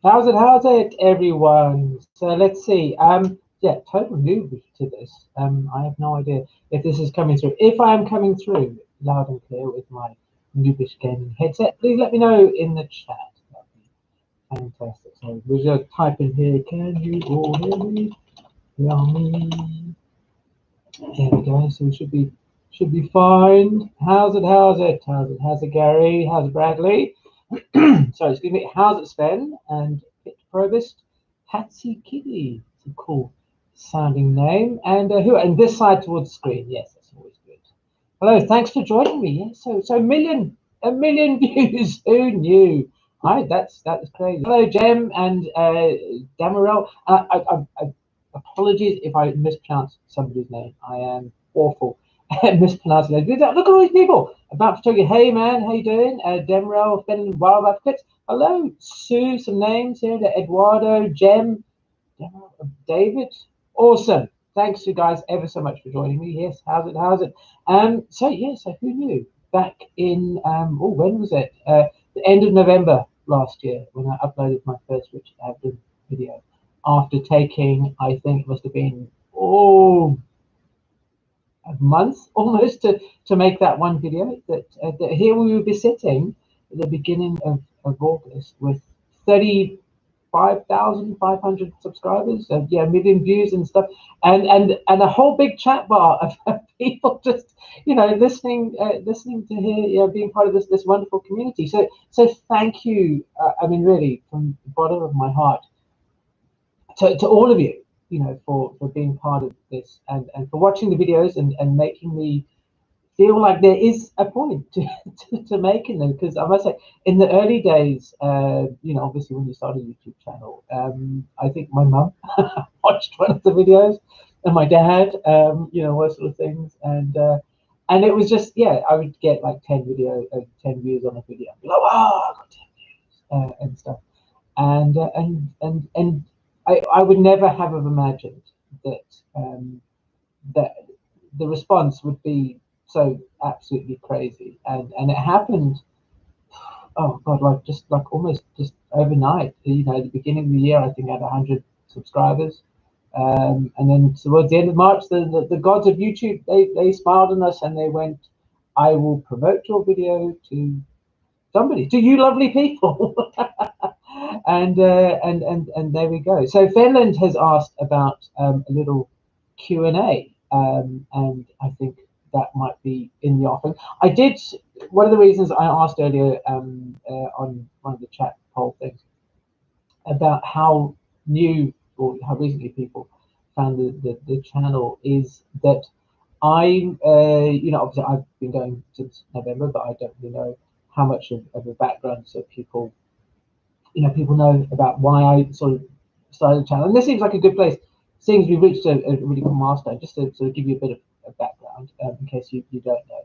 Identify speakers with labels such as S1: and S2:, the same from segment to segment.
S1: How's it, everyone? So let's see. Yeah, total newbie to this. I have no idea if this is coming through. If I am coming through loud and clear with my noobish gaming headset, please let me know in the chat. That'd be fantastic. So we'll just type in here. Can you all hear me? Hear me? There we go. So we should be fine. How's it, Gary? How's it, Bradley? Sorry, excuse me. How's it, Sven? And Pit Probist, Patsy Kitty. It's a cool sounding name. And who? And this side towards the screen. Yes, that's always good. Hello, thanks for joining me. Yes, so a million views. Who knew? Hi, that's crazy. Hello, Jem and Damarel. Apologies if I mispronounce somebody's name. I am awful at mispronouncing it. Look at all these people about photography. Hey man, how you doing? Demerel, Ben, Wild Advocates. Hello, Sue. Some names here. Eduardo, Jem, David. Awesome. Thanks you guys ever so much for joining me. Yes, how's it? So who knew? Back in when was it? The end of November last year when I uploaded my first Richard Avedon video after taking, I think it must have been a month almost to make that one video. That here we will be sitting at the beginning of August with 35,500 subscribers, yeah, a million views and stuff, and a whole big chat bar of people just listening to hear, being part of this wonderful community. So thank you. I mean, really, from the bottom of my heart, to all of you, for being part of this and for watching the videos and making me feel like there is a point to making them. Because I must say, in the early days, obviously when you start a YouTube channel, I think my mum watched one of the videos and my dad, what sort of things. And it was just, yeah, I would get like 10 views on a video. I'd be like, wow, I got 10 views and stuff. And I would never have imagined that that the response would be so absolutely crazy, and it happened. Oh God, like almost just overnight. At the beginning of the year, I think I had 100 subscribers, and then towards the end of March, the gods of YouTube they smiled on us and they went, "I will promote your video to somebody, to you lovely people." And there we go. So Finland has asked about a little Q&A, and I think that might be in the offing. I did, one of the reasons I asked earlier on one of the chat poll things about how new or how recently people found the channel is that obviously I've been going since November, but I don't really know how much of a background so people know about why I sort of started the channel. And this seems like a good place, seeing as we've reached a really good milestone, just to sort of give you a bit of background in case you don't know.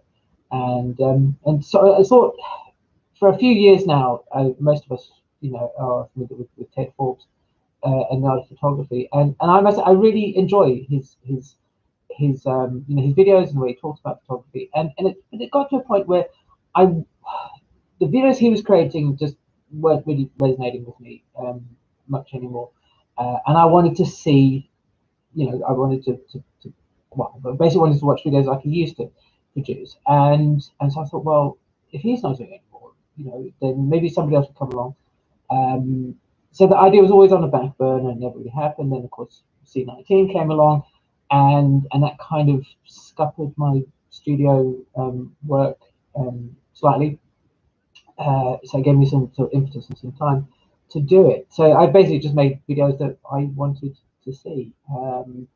S1: And so I thought for a few years now, most of us, are familiar with Ted Forbes and the art of photography. And I must say, I really enjoy his videos and the way he talks about photography. And it got to a point where the videos he was creating just weren't really resonating with me much anymore, and I wanted to see, I wanted to well, basically wanted to watch videos like he used to produce, and so I thought, well, if he's not doing it anymore, then maybe somebody else will come along. So the idea was always on the back burner and never really happened. Then of course C19 came along, and that kind of scuppered my studio work slightly. So it gave me some sort of impetus and some time to do it. So I basically just made videos that I wanted to see, and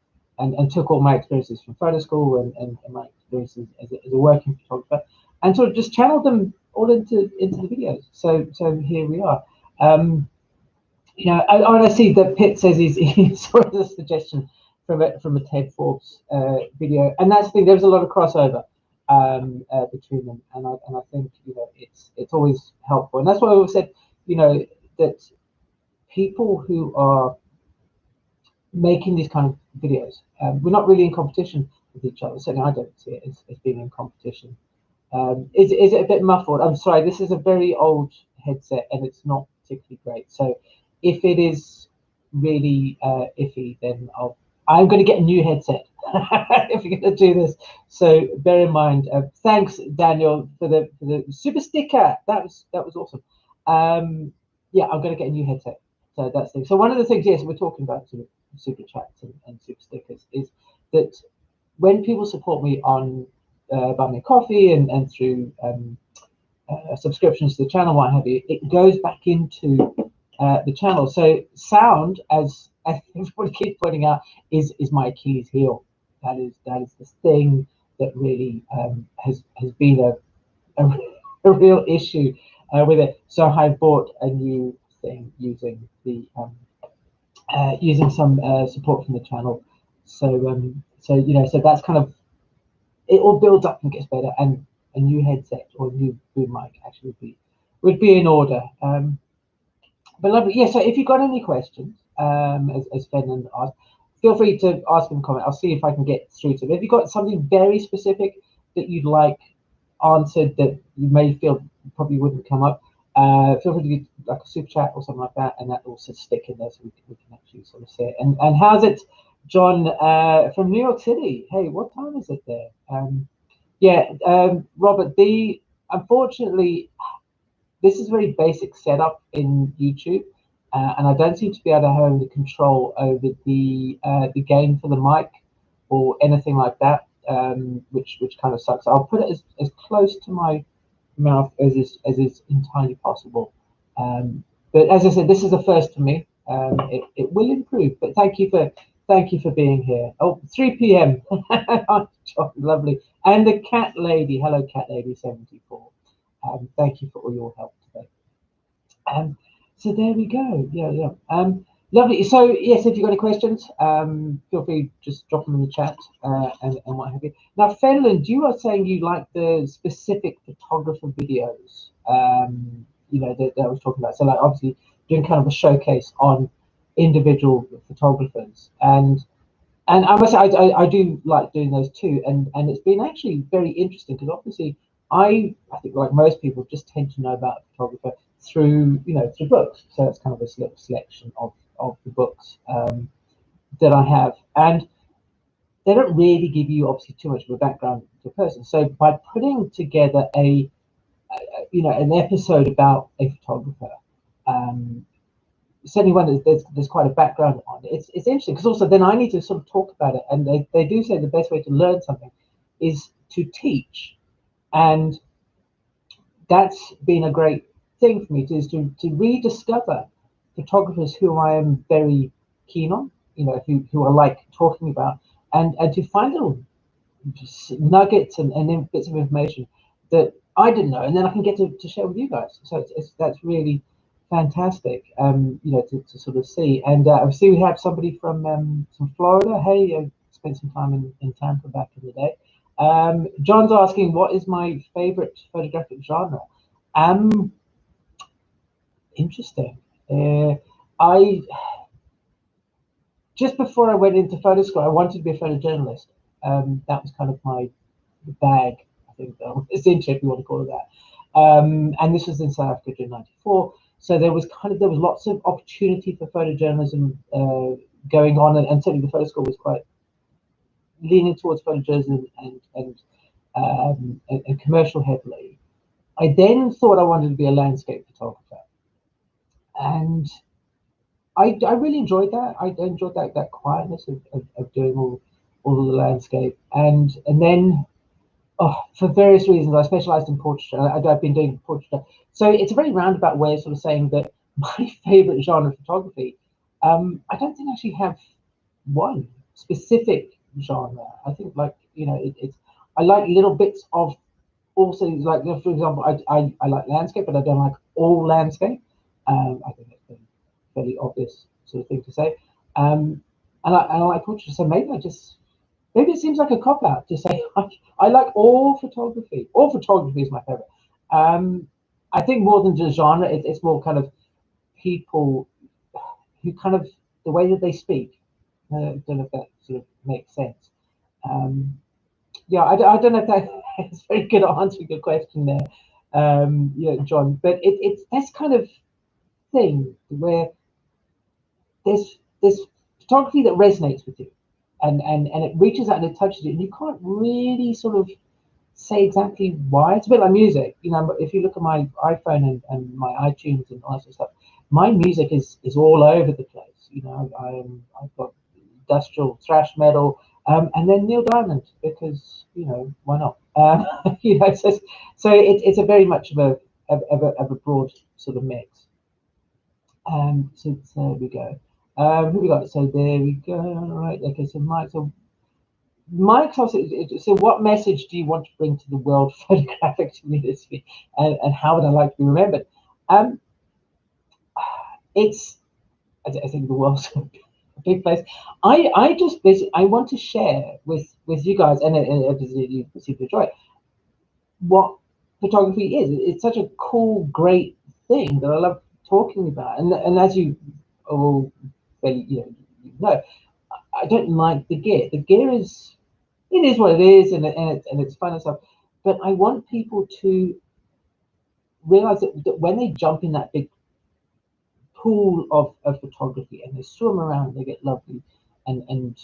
S1: took all my experiences from photo school and my experiences as a working photographer, and sort of just channeled them all into the videos. So here we are. I see that Pitt says he's sort of a suggestion from a Ted Forbes video, and that's the thing. There's a lot of crossover between them, and I think it's always helpful, and that's why I always said that people who are making these kind of videos, we're not really in competition with each other. Certainly, I don't see it as being in competition. Is it a bit muffled? I'm sorry. This is a very old headset, and it's not particularly great. So if it is really iffy, then I'm going to get a new headset if you're going to do this. So bear in mind. Thanks, Daniel, for the super sticker. That was awesome. Yeah, I'm going to get a new headset. So that's the thing. So one of the things, yes, we're talking about sort of super chats and super stickers, is that when people support me on Buy Me a Coffee and through subscriptions to the channel, what have you, it goes back into the channel. So sound, as everybody keeps pointing out, is my Achilles heel. That is the thing that really has been a real issue with it. So I bought a new thing using the using some support from the channel. So you know, so that's kind of, it all builds up and gets better, and a new headset or a new boom mic actually would be in order. But lovely, yeah. So if you've got any questions, as Fenland asked, feel free to ask them in the comment. I'll see if I can get through to them. If you've got something very specific that you'd like answered that you may feel probably wouldn't come up, feel free to do like a super chat or something like that, and that will also stick in there so we can actually sort of see it. And how's it, John, from New York City? Hey, what time is it there? Yeah, Robert, unfortunately, this is a very basic setup in YouTube, and I don't seem to be able to have the control over the gain for the mic or anything like that, which kind of sucks. I'll put it as close to my mouth as is entirely possible. But as I said, this is the first for me. It will improve. But thank you for being here. Oh, 3 p.m. Lovely. And the cat lady. Hello, cat lady 74. Thank you for all your help today. So there we go. Yeah. Lovely. So yes, if you've got any questions, feel free just drop them in the chat and what have you. Now, Fenland, you are saying you like the specific photographer videos, you know, that I was talking about. So like obviously doing kind of a showcase on individual photographers, and I must say I do like doing those too, and it's been actually very interesting because obviously I think like most people just tend to know about a photographer through through books. So it's kind of this little selection of the books that I have, and they don't really give you obviously too much of a background to the person. So by putting together an episode about a photographer, certainly when there's quite a background on it, it's interesting because also then I need to sort of talk about it, and they do say the best way to learn something is to teach, and that's been a great thing for me to rediscover photographers who I am very keen on, who I like talking about, and to find little nuggets and then bits of information that I didn't know, and then I can get to share with you guys. So that's really fantastic, to sort of see. And I see we have somebody from Florida. Hey, I spent some time in Tampa back in the day. John's asking, what is my favorite photographic genre? Interesting. I just before I went into photo school, I wanted to be a photojournalist. That was kind of my bag, I think, essentially, if you want to call it that. And this was in South Africa in '94. So there was lots of opportunity for photojournalism going on, and certainly the photo school was quite leaning towards photojournalism and commercial heavily. I then thought I wanted to be a landscape photographer, and I really enjoyed that. I enjoyed that quietness of doing all of the landscape, and then for various reasons I specialized in portraiture. I've been doing portraiture, so it's a very roundabout way of sort of saying that my favorite genre of photography. I don't think I actually have one specific genre. I think it's I like little bits of also, like, for example, I like landscape, but I don't like all landscape. I think that's a fairly obvious sort of thing to say. And I like portraiture, so maybe it seems like a cop out to say I like all photography. All photography is my favorite. I think more than just genre, it's more kind of people who kind of the way that they speak. I don't know if that sort of makes sense. Yeah, I don't know if that's very good at answering your question there, John. But it's this kind of thing where there's photography that resonates with you, and it reaches out and it touches you, and you can't really sort of say exactly why. It's a bit like music, you know. If you look at my iPhone and my iTunes and all that sort of stuff, my music is all over the place. You know, I've got industrial thrash metal, and then Neil Diamond, because you know, why not? You know, so it's a very much of a broad sort of mix. So there we go. Who we got? So there we go. Right. Okay. So Mike. So Mike, so what message do you want to bring to the world photographic community, and how would I like to be remembered? Um, it's I think the world's a big place. I just basically I want to share with you guys, and obviously you seem to enjoy it, what photography is. It's such a cool, great thing that I love talking about. And as you all fairly, you know, I don't like the gear. The gear is it is what it is, and it's fun and stuff. But I want people to realize that when they jump in that big pool of photography and they swim around, they get lovely and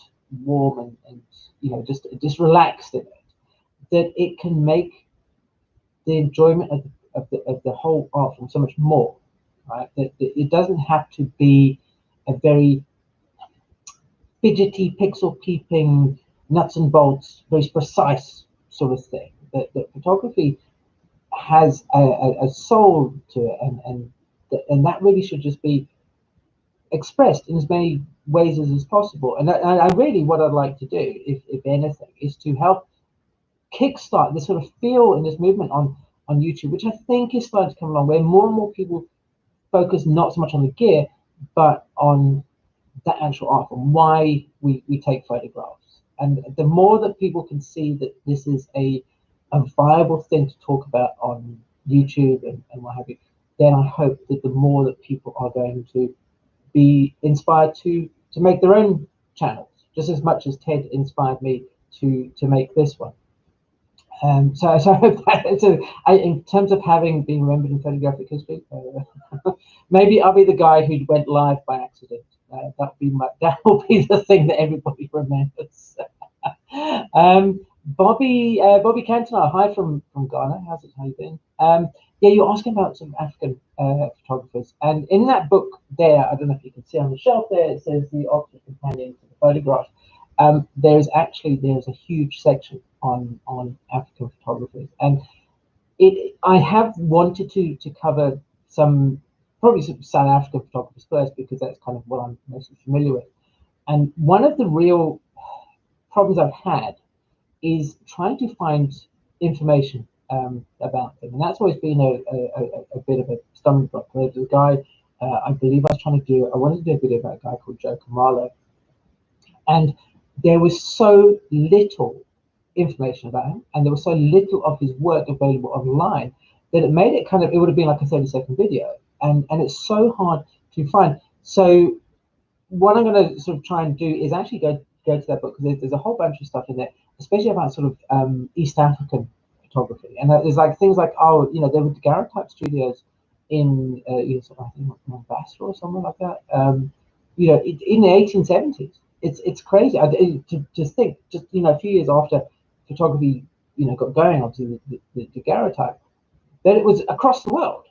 S1: warm and you know just relaxed in it, that it can make the enjoyment of the whole art form so much more, right? That it doesn't have to be a very fidgety, pixel peeping, nuts and bolts, very precise sort of thing. That photography has a soul to it, and that really should just be expressed in as many ways as possible. And I really, what I'd like to do, if anything, is to help kickstart this sort of feel and this movement on YouTube, which I think is starting to come along, where more and more people focus not so much on the gear, but on the actual art form, why we take photographs. And the more that people can see that this is a viable thing to talk about on YouTube and what have you, then I hope that the more that people are going to be inspired to make their own channels, just as much as Ted inspired me to make this one. So I hope that. So in terms of having been remembered in photographic history, maybe I'll be the guy who went live by accident. That will be the thing that everybody remembers. Bobby Cantona, hi from Ghana. How you doing? Yeah, you're asking about some African photographers, and in that book there, I don't know if you can see on the shelf there, it says the Oxford Companion to the Photograph. There's a huge section on African photographers, and I have wanted to cover probably some South African photographers first, because that's kind of what I'm mostly familiar with. And one of the real problems I've had is trying to find information about them, and that's always been a bit of a stumbling block. There's a guy, I believe I wanted to do a video about a guy called Joe Kamalo, and there was so little information about him, and there was so little of his work available online, that it made it it would have been like a 30-second video, and it's so hard to find. So what I'm going to sort of try and do is actually go to that book, because there's a whole bunch of stuff in there, especially about sort of East African photography, and there's like things like, oh, you know, there were daguerreotype studios in sort of, I think Mombasa or somewhere like that, you know, in the 1870s. It's crazy to think, just, you know, a few years after photography, you know, got going, obviously the daguerreotype, that it was across the world,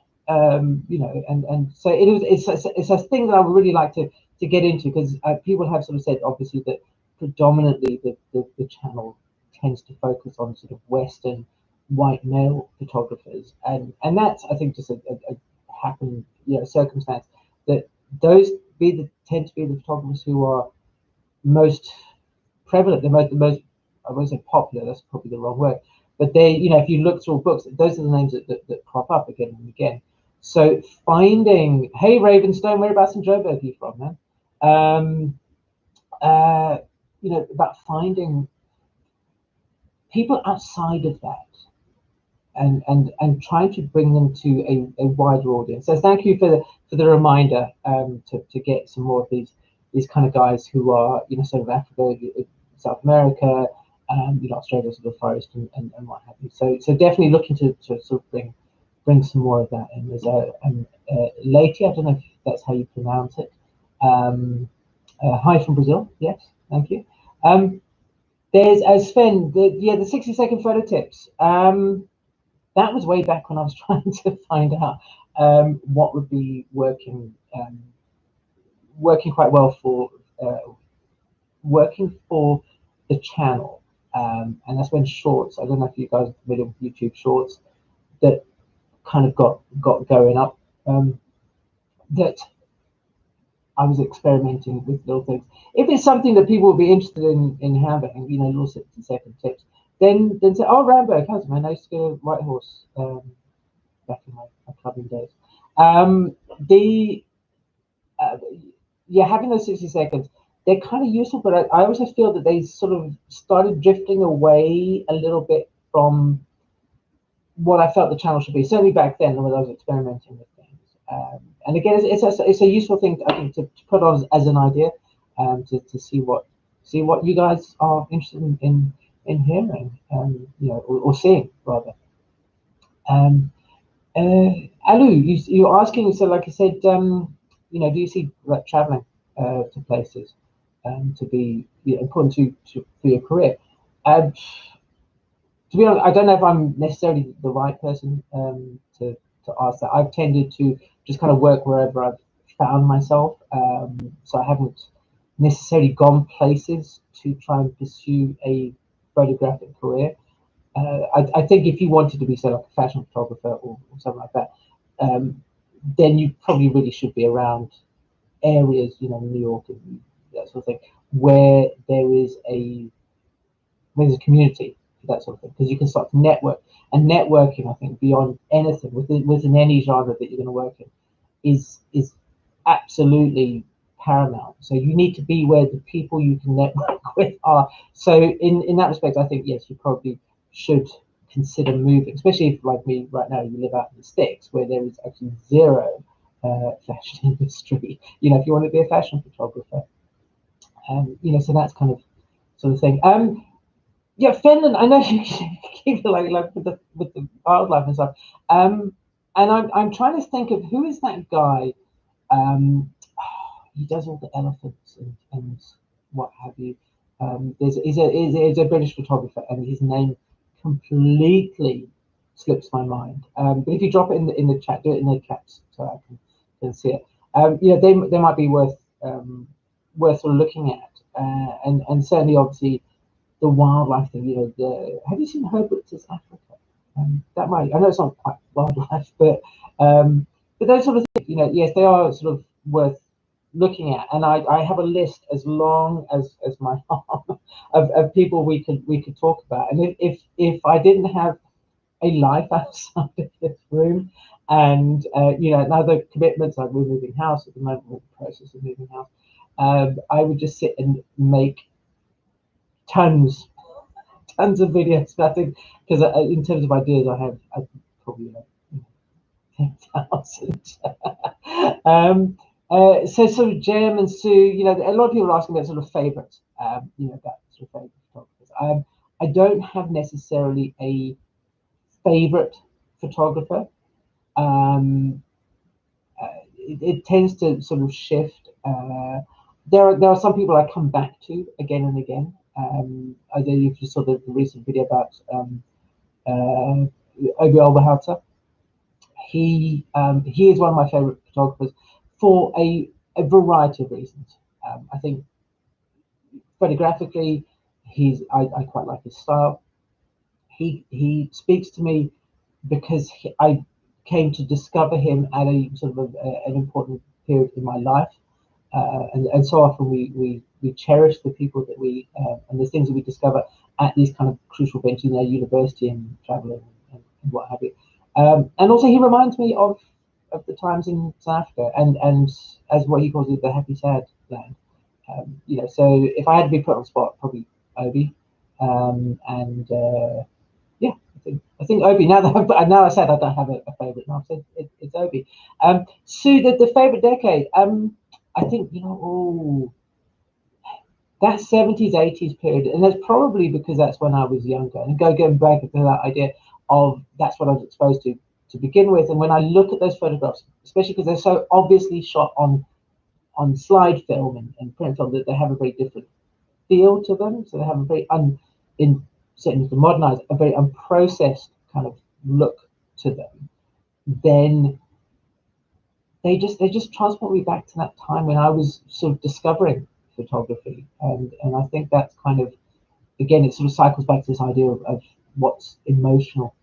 S1: you know, and so it's a thing that I would really like to get into, because people have sort of said, obviously, that predominantly the channel tends to focus on sort of Western white male photographers, and that's, I think, just a happen, you know, circumstance, that those tend to be the photographers who are most prevalent, the most, I won't say popular, that's probably the wrong word, but they, you know, if you look through books, those are the names that crop up again and again. So finding, hey Ravenstone, whereabouts in Joburg are you from, man? You know, about finding people outside of that, and trying to bring them to a wider audience. So thank you for the reminder, to get some more of these kind of guys who are, you know, sort of Africa, South America, you know, Australia, sort of Forest and what have you. So definitely looking to sort of bring some more of that in. There's Leti, I don't know if that's how you pronounce it. Hi from Brazil. Yes, thank you. There's Sven, the 60-second photo tips. That was way back when I was trying to find out what would be working quite well for the channel, and that's when Shorts. I don't know if you guys are familiar with YouTube Shorts, that kind of got going up. That I was experimenting with little things. If it's something that people would be interested in having, you know, little 60-second tips, then say, oh, Rambo, how's man? I used to go to Whitehorse back in my clubbing days. Yeah, having those 60 seconds, they're kind of useful, but I also feel that they sort of started drifting away a little bit from what I felt the channel should be. Certainly back then when I was experimenting with things. And again, it's a useful thing, I think, to put on as an idea, to see what you guys are interested in hearing, you know, or seeing rather. Alu, you're asking, so like I said, you know, do you see like traveling to places to be, you know, important for your career? To be honest, I don't know if I'm necessarily the right person to ask that. I've tended to just kind of work wherever I've found myself, so I haven't necessarily gone places to try and pursue a photographic career. I think if you wanted to be, say, like a fashion photographer or something like that, then you probably really should be around areas, you know, New York and that sort of thing, where there's a community for that sort of thing, because you can start to network. And networking, I think, beyond anything within any genre that you're going to work in, is absolutely paramount. So you need to be where the people you can network with are. So in that respect, I think yes, you probably should consider moving, especially if, like me right now, you live out in the sticks where there is actually zero fashion industry. You know, if you want to be a fashion photographer, you know, so that's kind of sort of thing. Yeah, Finland. I know you keep like with the wildlife and stuff. And I'm trying to think of who is that guy. He does all the elephants and what have you. He's a British photographer, and his name completely slips my mind. But if you drop it in the chat, do it in the chat so I can see it. You know, they might be worth sort of looking at, and certainly obviously the wildlife thing. You know, have you seen Herbert's Africa? That might, I know it's not quite wildlife, but those sort of things, you know, yes, they are sort of worth looking at. And I have a list as long as my arm of people we could talk about. And if I didn't have a life outside of this room, and you know, other commitments, like we're moving house at the moment, we're in the process of moving house, I would just sit and make tons of videos. I think because in terms of ideas, I probably have 10,000. So sort of Jem and Sue, you know, a lot of people are asking about sort of favorites, you know, about sort of favorite photographers. I don't have necessarily a favorite photographer. It tends to sort of shift. There are some people I come back to again and again. I don't know if you saw the recent video about Obi Alberhauta. He is one of my favorite photographers for a variety of reasons. I think photographically, I quite like his style. He speaks to me because I came to discover him at a sort of an important period in my life, and so often we cherish the people that we and the things that we discover at these kind of crucial events, you know, university and traveling and what have you. And also he reminds me of the times in South Africa and as what he calls it, the happy sad land. You know, so if I had to be put on the spot, probably Obi. And yeah, I think Obi. Now that I said I don't have a favorite, now I said it's Obi. Sue, the favorite decade. I think, you know, that 70s, 80s period, and that's probably because that's when I was younger. And going back to that idea of that's what I was exposed to begin with. And when I look at those photographs, especially because they're so obviously shot on on slide film and print film, that they have a very different feel to them. So they have a very certainly to modernize, a very unprocessed kind of look to them. Then they just transport me back to that time when I was sort of discovering photography, and I think that's kind of, again, it sort of cycles back to this idea of what's emotional,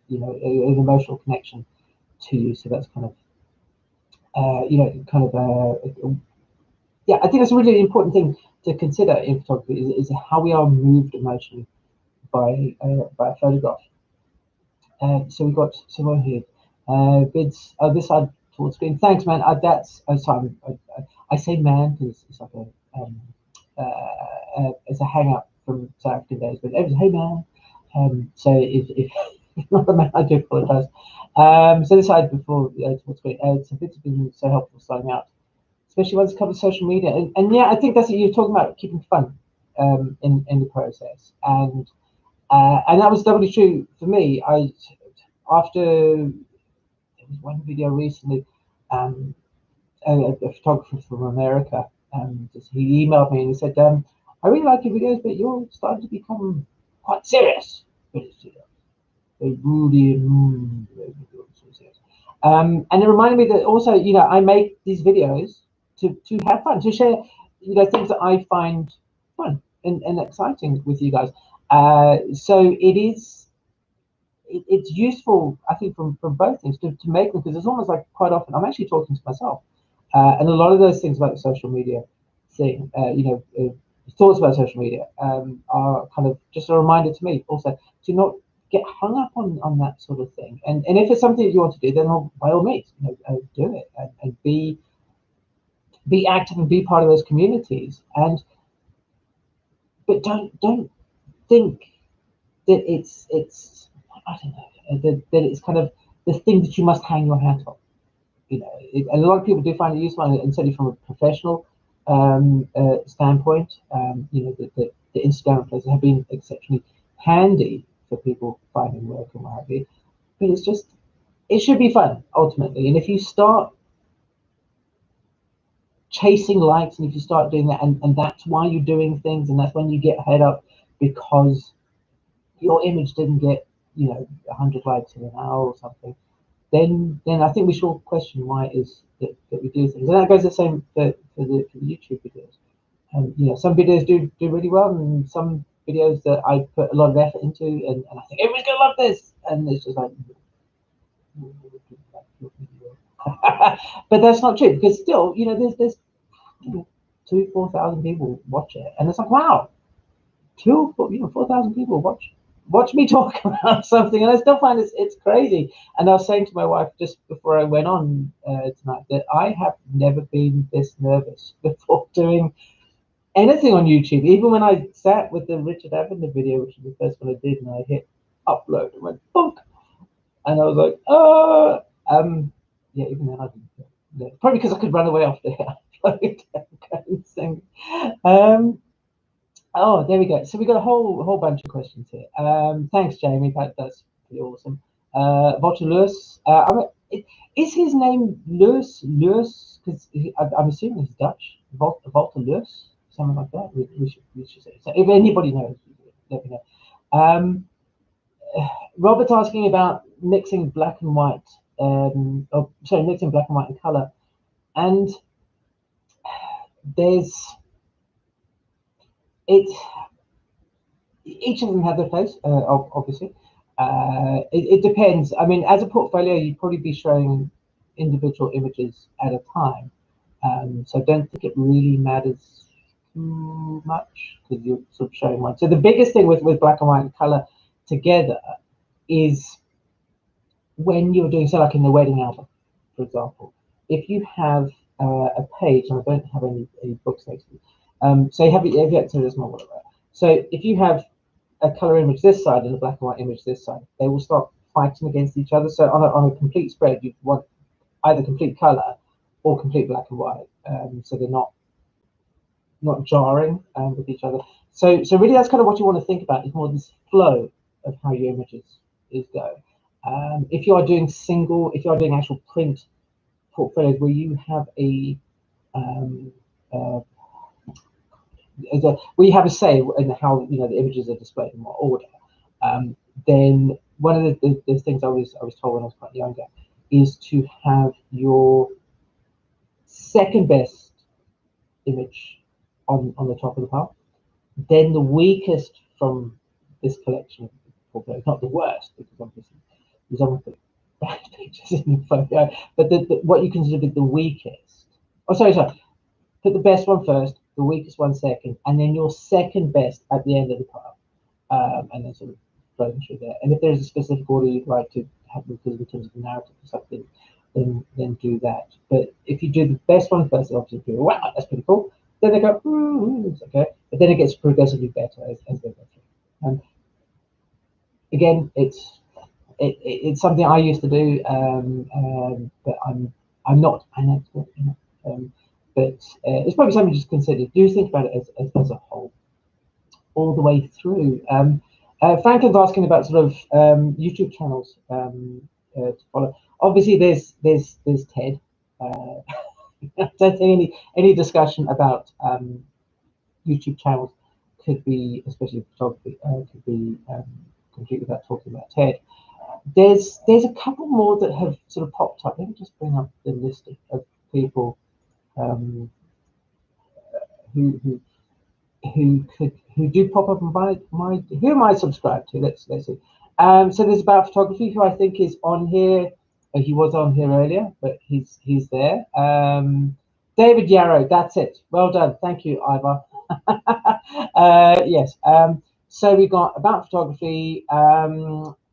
S1: you know, an emotional connection to you. So that's kind of you know, kind of yeah, I think that's a really important thing to consider in photography, is how we are moved emotionally by a photograph. So we've got some more here. Bids this side towards screen. Thanks, man. That's sorry. I say man because it's like it's a hang up from South African days. But it was, hey man. So if not the man, I do apologise. So this side before towards screen. So Bids have been so helpful starting out, especially once it covers social media. And yeah, I think that's what you're talking about, keeping fun in the process. And that was doubly true for me. After there was one video recently, a photographer from America, he emailed me and he said, I really like your videos, but you're starting to become quite serious. Very moody and serious. And it reminded me that also, you know, I make these videos to have fun, to share, you know, things that I find fun and exciting with you guys. So it's useful, I think, from both things to make them, because it's almost like quite often I'm actually talking to myself, and a lot of those things about the social media thing, you know, thoughts about social media are kind of just a reminder to me also to not get hung up on that sort of thing. And if it's something that you want to do, then by all means, you know, do it and be active and be part of those communities. But don't think that it's I don't know, that it's kind of the thing that you must hang your hat on. You know, and a lot of people do find it useful, and certainly from a professional standpoint, you know, the Instagram places have been exceptionally handy for people finding work and what have you. But it's just, it should be fun ultimately. And if you start chasing likes, and if you start doing that, and that's why you're doing things, and that's when you get head up because your image didn't get, you know, 100 likes in an hour or something, then I think we should all question why it is that we do things. And that goes the same for the YouTube videos. And you know, some videos do really well, and some videos that I put a lot of effort into, and I think everyone's gonna love this, and it's just like but that's not true, because still, you know, there's you know, 2,000-4,000 people watch it, and it's like, wow, 4,000 people watch me talk about something, and I still find it's crazy. And I was saying to my wife just before I went on tonight that I have never been this nervous before doing anything on YouTube. Even when I sat with the Richard Avedon video, which was the first one I did, and I hit upload and went bonk, and I was like, oh, yeah. Even then I didn't. Yeah, probably because I could run away off the upload. Oh, there we go. So we got a whole bunch of questions here. Thanks, Jamie. That's pretty awesome. Walter Lewis. Is his name Lewis? Lewis? Because I'm assuming he's Dutch. Walter Lewis, something like that. We should say. So if anybody knows, let me know. Robert's asking about mixing black and white. Mixing black and white and color. And each of them have their place, obviously. It depends. I mean, as a portfolio, you'd probably be showing individual images at a time. So don't think it really matters too much, because you're sort of showing one. So the biggest thing with black and white and color together is when you're doing, so like in the wedding album, for example, if you have a page, and I don't have any books next to me, so you have so there's more whatever. So if you have a color image this side and a black and white image this side, they will start fighting against each other. So on a complete spread, you want either complete color or complete black and white, so they're not jarring with each other. So really, that's kind of what you want to think about, is more this flow of how your images go. If you are doing actual print portfolios where you have a um, uh, we have a say in how the images are displayed in what order. Then one of the things I was told when I was quite younger is to have your second best image on the top of the pile, then the weakest from this collection of photos, not the worst, because obviously there's only bad pictures in the photo, but what you consider the weakest. Oh, sorry. Put the best one first, the weakest one second, and then your second best at the end of the pile, and then sort of flow them through there. And if there's a specific order you'd like to have because in terms of the narrative or something, then do that. But if you do the best one first, obviously people go, wow, that's pretty cool. Then they go, it's okay. But then it gets progressively better as they go through. Again, it's something I used to do, but I'm not an expert in it. But it's probably something just to consider. Do think about it as a whole, all the way through. Franklin's asking about sort of YouTube channels to follow. Obviously, there's TED. I don't think any discussion about YouTube channels could be, especially photography, could be complete without talking about TED. There's a couple more that have sort of popped up. Let me just bring up the list of people who do pop up on my who am I subscribed to? Let's see. So there's About Photography, who I think is on here. He was on here earlier, but he's there. David Yarrow, that's it. Well done, thank you, Ivar. Yes. So we got About Photography.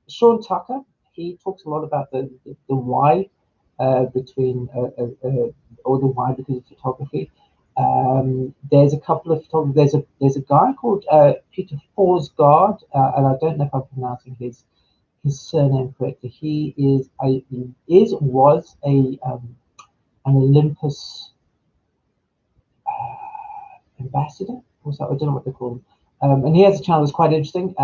S1: Sean Tucker, he talks a lot about the why between or the why because of photography. There's a couple of photographers. There's a guy called Peter Forsgaard, and I don't know if I'm pronouncing his surname correctly. He was an Olympus ambassador. Also, I don't know what they call him. And he has a channel that's quite interesting.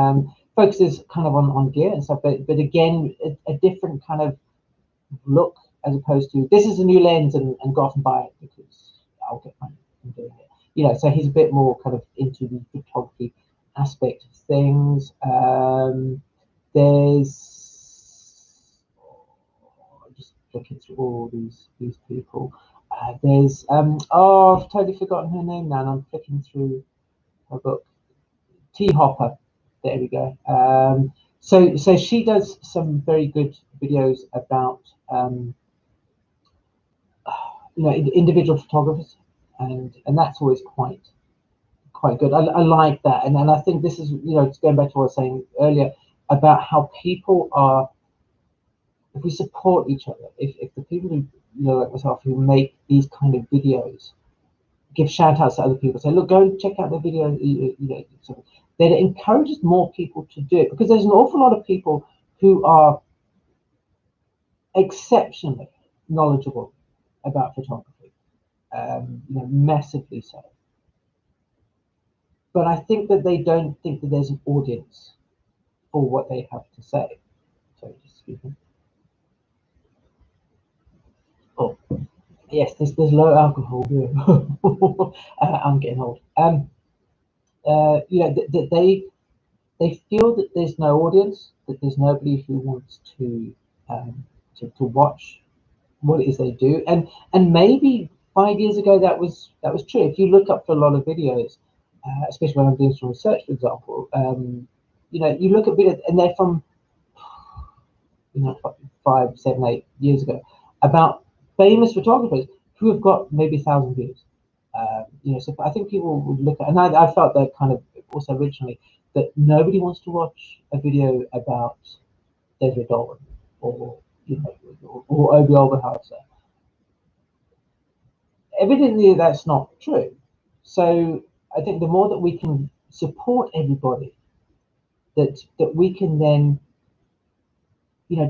S1: Focuses kind of on gear and stuff, but again, a different kind of look as opposed to this is a new lens and go off and buy it because I'll get money from doing it. So he's a bit more kind of into the photography aspect of things. There's just looking through all these people. There's I've totally forgotten her name now, and I'm flicking through her book. T Hopper. There we go. So she does some very good videos about individual photographers, and that's always quite good. I like that, and I think this is going back to what I was saying earlier about how people are. If we support each other, if the people who like myself who make these kind of videos give shout outs to other people, say look, go and check out the video, then it encourages more people to do it, because there's an awful lot of people who are exceptionally knowledgeable about photography, massively so. But I think that they don't think that there's an audience for what they have to say. Sorry, just excuse me. Oh, yes, there's low alcohol beer. I'm getting old. They feel that there's no audience, that there's nobody who wants to watch what it is they do, and maybe 5 years ago that was true. If you look up for a lot of videos, especially when I'm doing some research, for example, you look at videos and they're from 5, 7, 8 years ago about famous photographers who have got maybe 1,000 views. So I think people would look at, and I felt that kind of also originally, that nobody wants to watch a video about Desiree Dolan or Obi Oberhauser. Evidently, that's not true. So I think the more that we can support everybody, that we can then,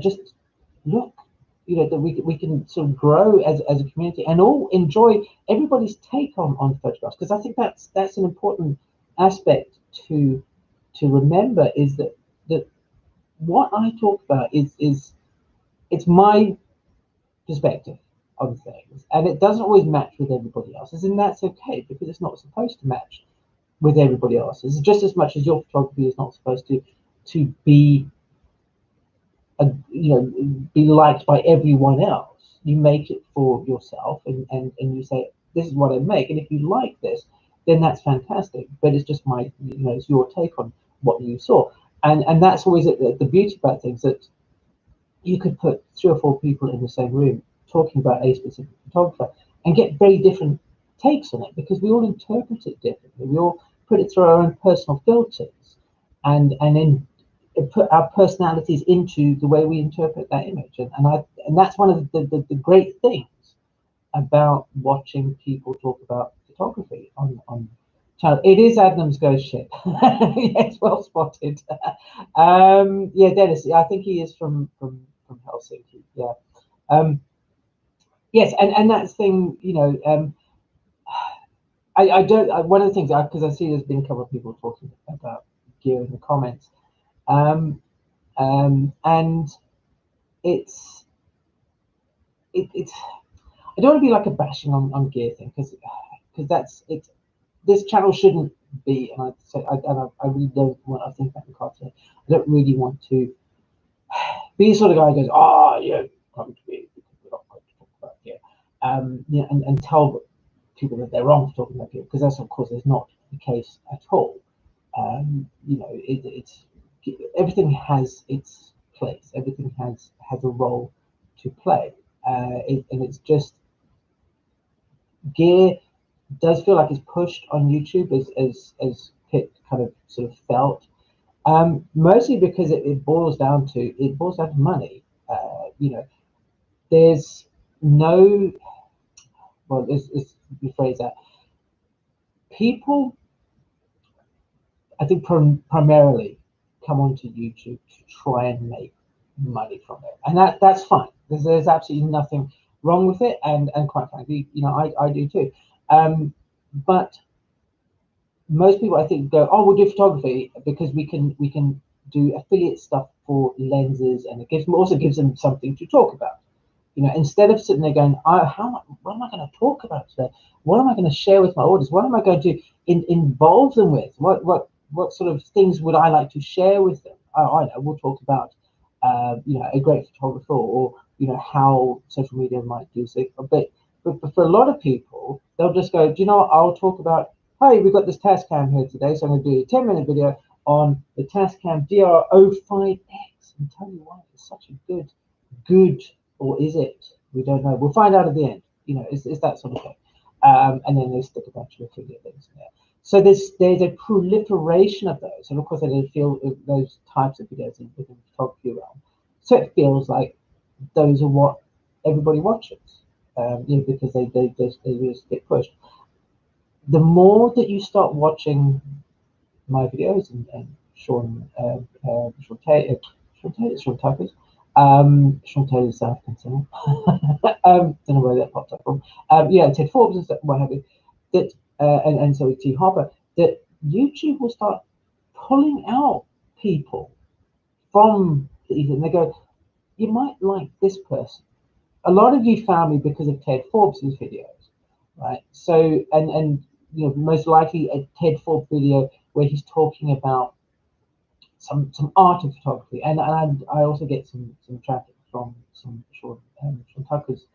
S1: just look, that we can sort of grow as a community and all enjoy everybody's take on photographs, because I think that's an important aspect to remember, is that what I talk about is it's my perspective. on things, and it doesn't always match with everybody else's, and that's okay, because it's not supposed to match with everybody else's. Just as much as your photography is not supposed to be be liked by everyone else. You make it for yourself, and you say, this is what I make, and if you like this, then that's fantastic. But it's just my, it's your take on what you saw, and that's always the beauty about things, that you could put 3 or 4 people in the same room talking about a specific photographer and get very different takes on it, because we all interpret it differently. We all put it through our own personal filters, and then put our personalities into the way we interpret that image. And that's one of the great things about watching people talk about photography on channel. It is Adnam's ghost ship. Yes, well spotted. Yeah, Dennis, I think he is from Helsinki. Yeah. Yes, and that's thing, I don't, one of the things, because I see there's been a couple of people talking about gear in the comments, and it's I don't want to be like a bashing on gear thing, because it's this channel shouldn't be, and I really don't want, I think back in cards today, I don't really want to be the sort of guy who goes, oh yeah, come to me because we're not going to talk about gear, and tell people that they're wrong for talking about gear, because that's, of course, is not the case at all. It's everything has its place, everything has a role to play, and it's just, gear does feel like it's pushed on YouTube, as Pitt kind of sort of felt, mostly because it boils down to money. There's no, well, let's rephrase that. People, I think, primarily come onto YouTube to try and make money from it, and that's fine. There's absolutely nothing wrong with it, and quite frankly, I do too. But most people, I think, go, oh, we'll do photography because we can do affiliate stuff for lenses, and it also gives them something to talk about. Instead of sitting there going, what am I going to talk about today? What am I going to share with my audience? What am I going to involve them with? What sort of things would I like to share with them? I know, we'll talk about a great photographer, or how social media might do so. But for a lot of people, they'll just go, do you know what? I'll talk about, hey, we've got this Tascam here today, so I'm going to do a 10-minute video on the Tascam DR05X, and tell you why it's such a good, or is it? We don't know. We'll find out at the end. It's that sort of thing. And then they stick a bunch of affiliate links in there. So there's a proliferation of those, and of course, I didn't feel those types of videos within the photography realm. So it feels like those are what everybody watches, because they just get pushed. The more that you start watching my videos, and Sean Tucker's, Sean Taylor's South Concern. Don't know where that popped up from. Yeah, Ted Forbes and stuff, what have you. That and so T Harper. That YouTube will start pulling out people from the ether, and they go, you might like this person. A lot of you found me because of Ted Forbes' videos, right? So and most likely a Ted Forbes video where he's talking about some art of photography, and I also get some traffic from some Sean Tucker's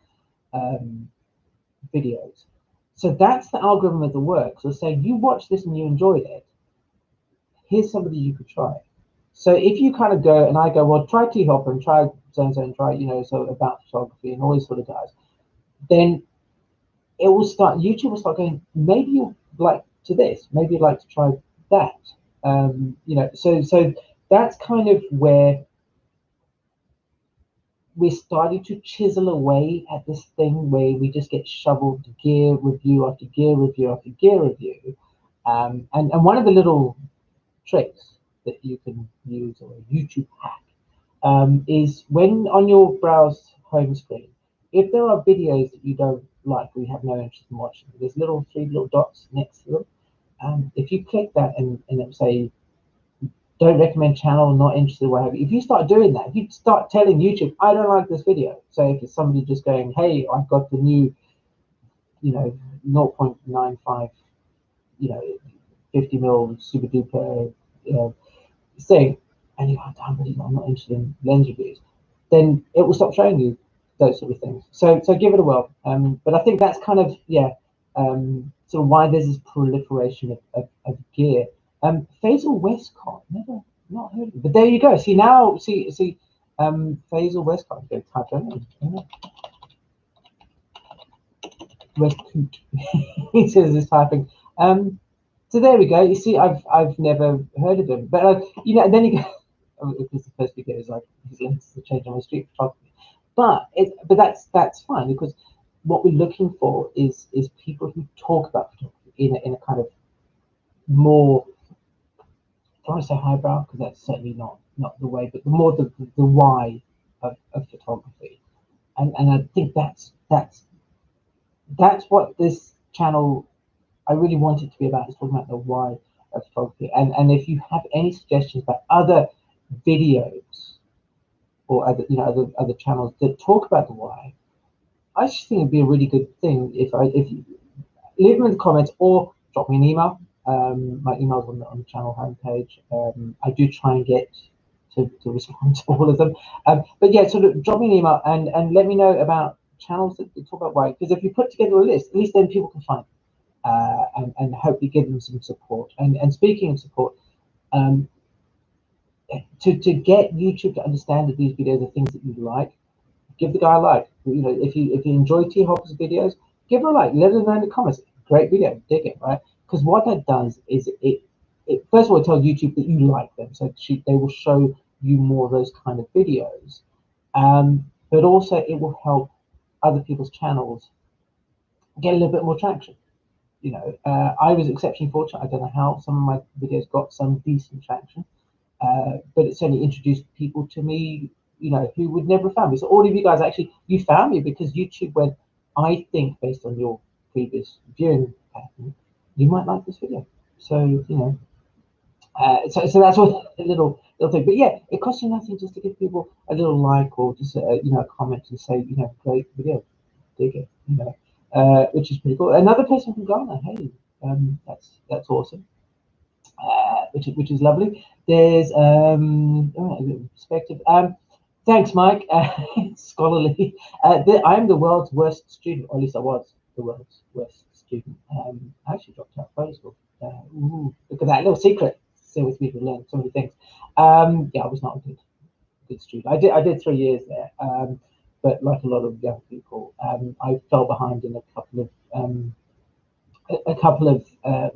S1: videos. So that's the algorithm of the work. So saying, you watched this and you enjoyed it, here's somebody you could try. So if you kind of go, and I go, well, try T Hopper and try so-and-so and try, so about photography and all these sort of guys, then it will start, YouTube will start going, maybe you'd like to this, maybe you'd like to try that. So that's kind of where we're starting to chisel away at this thing where we just get shoveled gear review after gear review after gear review. And one of the little tricks that you can use, or a YouTube hack, is when on your browse home screen, if there are videos that you don't like, or you have no interest in watching, there's three little dots next to them. If you click that and it will say, don't recommend channel, not interested, what have you. If you start doing that, if you start telling YouTube, I don't like this video. So if it's somebody just going, hey, I've got the new, 0.95, 50mm super duper thing, and you go, damn, I'm not interested in lens reviews, then it will stop showing you those sort of things. So give it a whirl. But I think that's kind of, sort of why there's this proliferation of gear. Faisal Westcott, not heard of it. But there you go. See now, Faisal Westcott. Go type in. Westcott. He says he's typing. So there we go. You see, I've never heard of him, but and then you go. Because the first video is like his links to change on my street photography, but that's fine, because what we're looking for is people who talk about photography in a kind of more, I don't want to say highbrow, because that's certainly not the way, but more the why of photography, and I think that's what this channel, I really want it to be about, is talking about the why of photography. And if you have any suggestions about other videos or other channels that talk about the why, I just think it'd be a really good thing if you leave them in the comments or drop me an email. My email's on the channel homepage. I do try and get to respond to all of them. But yeah, sort of drop me an email and let me know about channels that talk about why. Because if you put together a list, at least then people can find it, and hopefully give them some support. And speaking of support, to get YouTube to understand that these videos are things that you like, give the guy a like. If you enjoy T Hopper's videos, give him a like. Let him know in the comments. Great video, dig it, right? Because what that does is it first of all, it tells YouTube that you like them, so they will show you more of those kind of videos. But also it will help other people's channels get a little bit more traction. I was exceptionally fortunate. I don't know how some of my videos got some decent traction, but it certainly introduced people to me, who would never have found me. So all of you guys, actually, you found me because YouTube went, I think, based on your previous viewing pattern, you might like this video. So, so that's what a little thing. But yeah, it costs you nothing just to give people a little like, or just a comment and say, great video, dig it, which is pretty cool. Another person from Ghana, hey, that's awesome. Which is lovely. There's perspective. Thanks, Mike. Scholarly. I am the world's worst student, or at least I was the world's worst student. I actually dropped out of school. Look at that little secret. So with me to learn so many things. Yeah, I was not a good student. I did 3 years there. But like a lot of young people, I fell behind in a couple of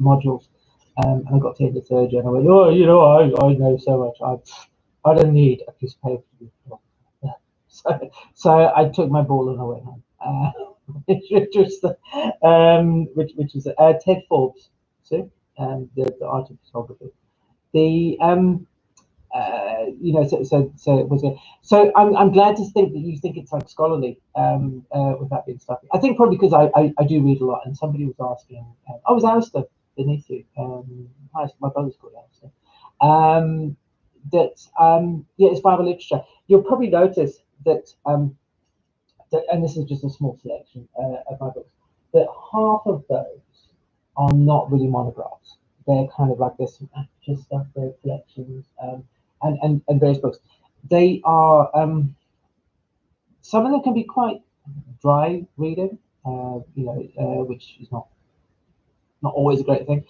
S1: modules. And I got to the third year and I went, oh, I know so much. I don't need a piece of paper to be so I took my ball and I went home. Which was Ted Forbes, see, the art of photography. The so it was a, so I'm glad to think that you think it's like scholarly, without being stuffy. I think probably because I do read a lot, and somebody was asking, I was Alistair beneath you, my brother's called Alistair, yeah, it's Bible literature. You'll probably notice that, and this is just a small selection of my books, that half of those are not really monographs. They're kind of like there's some extra stuff, their collections, and various books. They are, some of them can be quite dry reading, which is not always a great thing.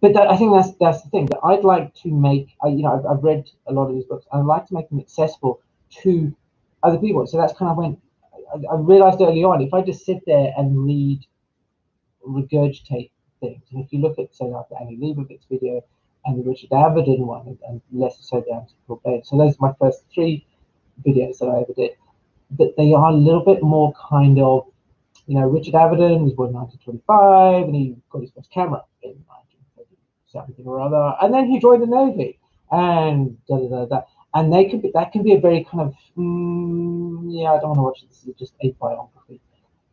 S1: But I think that's the thing that I'd like to make. I've read a lot of these books, and I'd like to make them accessible to other people. So that's kind of when I realized early on, if I just sit there and regurgitate things, and if you look at, say, like the Annie Leibovitz video and the Richard Avedon one, and less so down to Paul Baird. So those are my first 3 videos that I ever did. But they are a little bit more kind of, Richard Avedon was born in 1925, and he got his first camera in 1930 or other, and then he joined the Navy, and and that can be a very kind of, I don't want to watch it. This is just a biography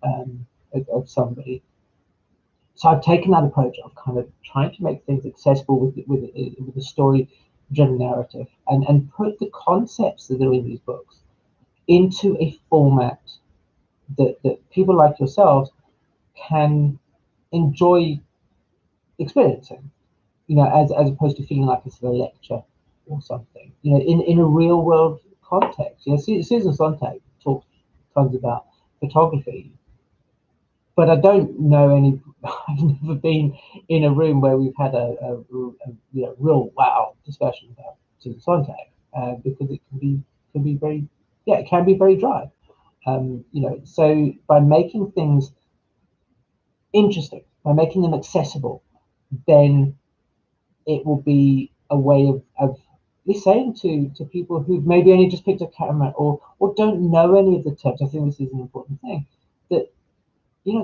S1: of somebody. So I've taken that approach of kind of trying to make things accessible with the story driven narrative, and put the concepts that are in these books into a format that people like yourselves can enjoy experiencing, as opposed to feeling like it's a lecture or something, in a real world context. Susan Sontag talks tons about photography, but I don't know any. I've never been in a room where we've had a real wow discussion about Susan Sontag, because it can be very, it can be very dry. So by making things interesting, by making them accessible, then it will be a way of saying to people who've maybe only just picked a camera, or don't know any of the terms. I think this is an important thing, that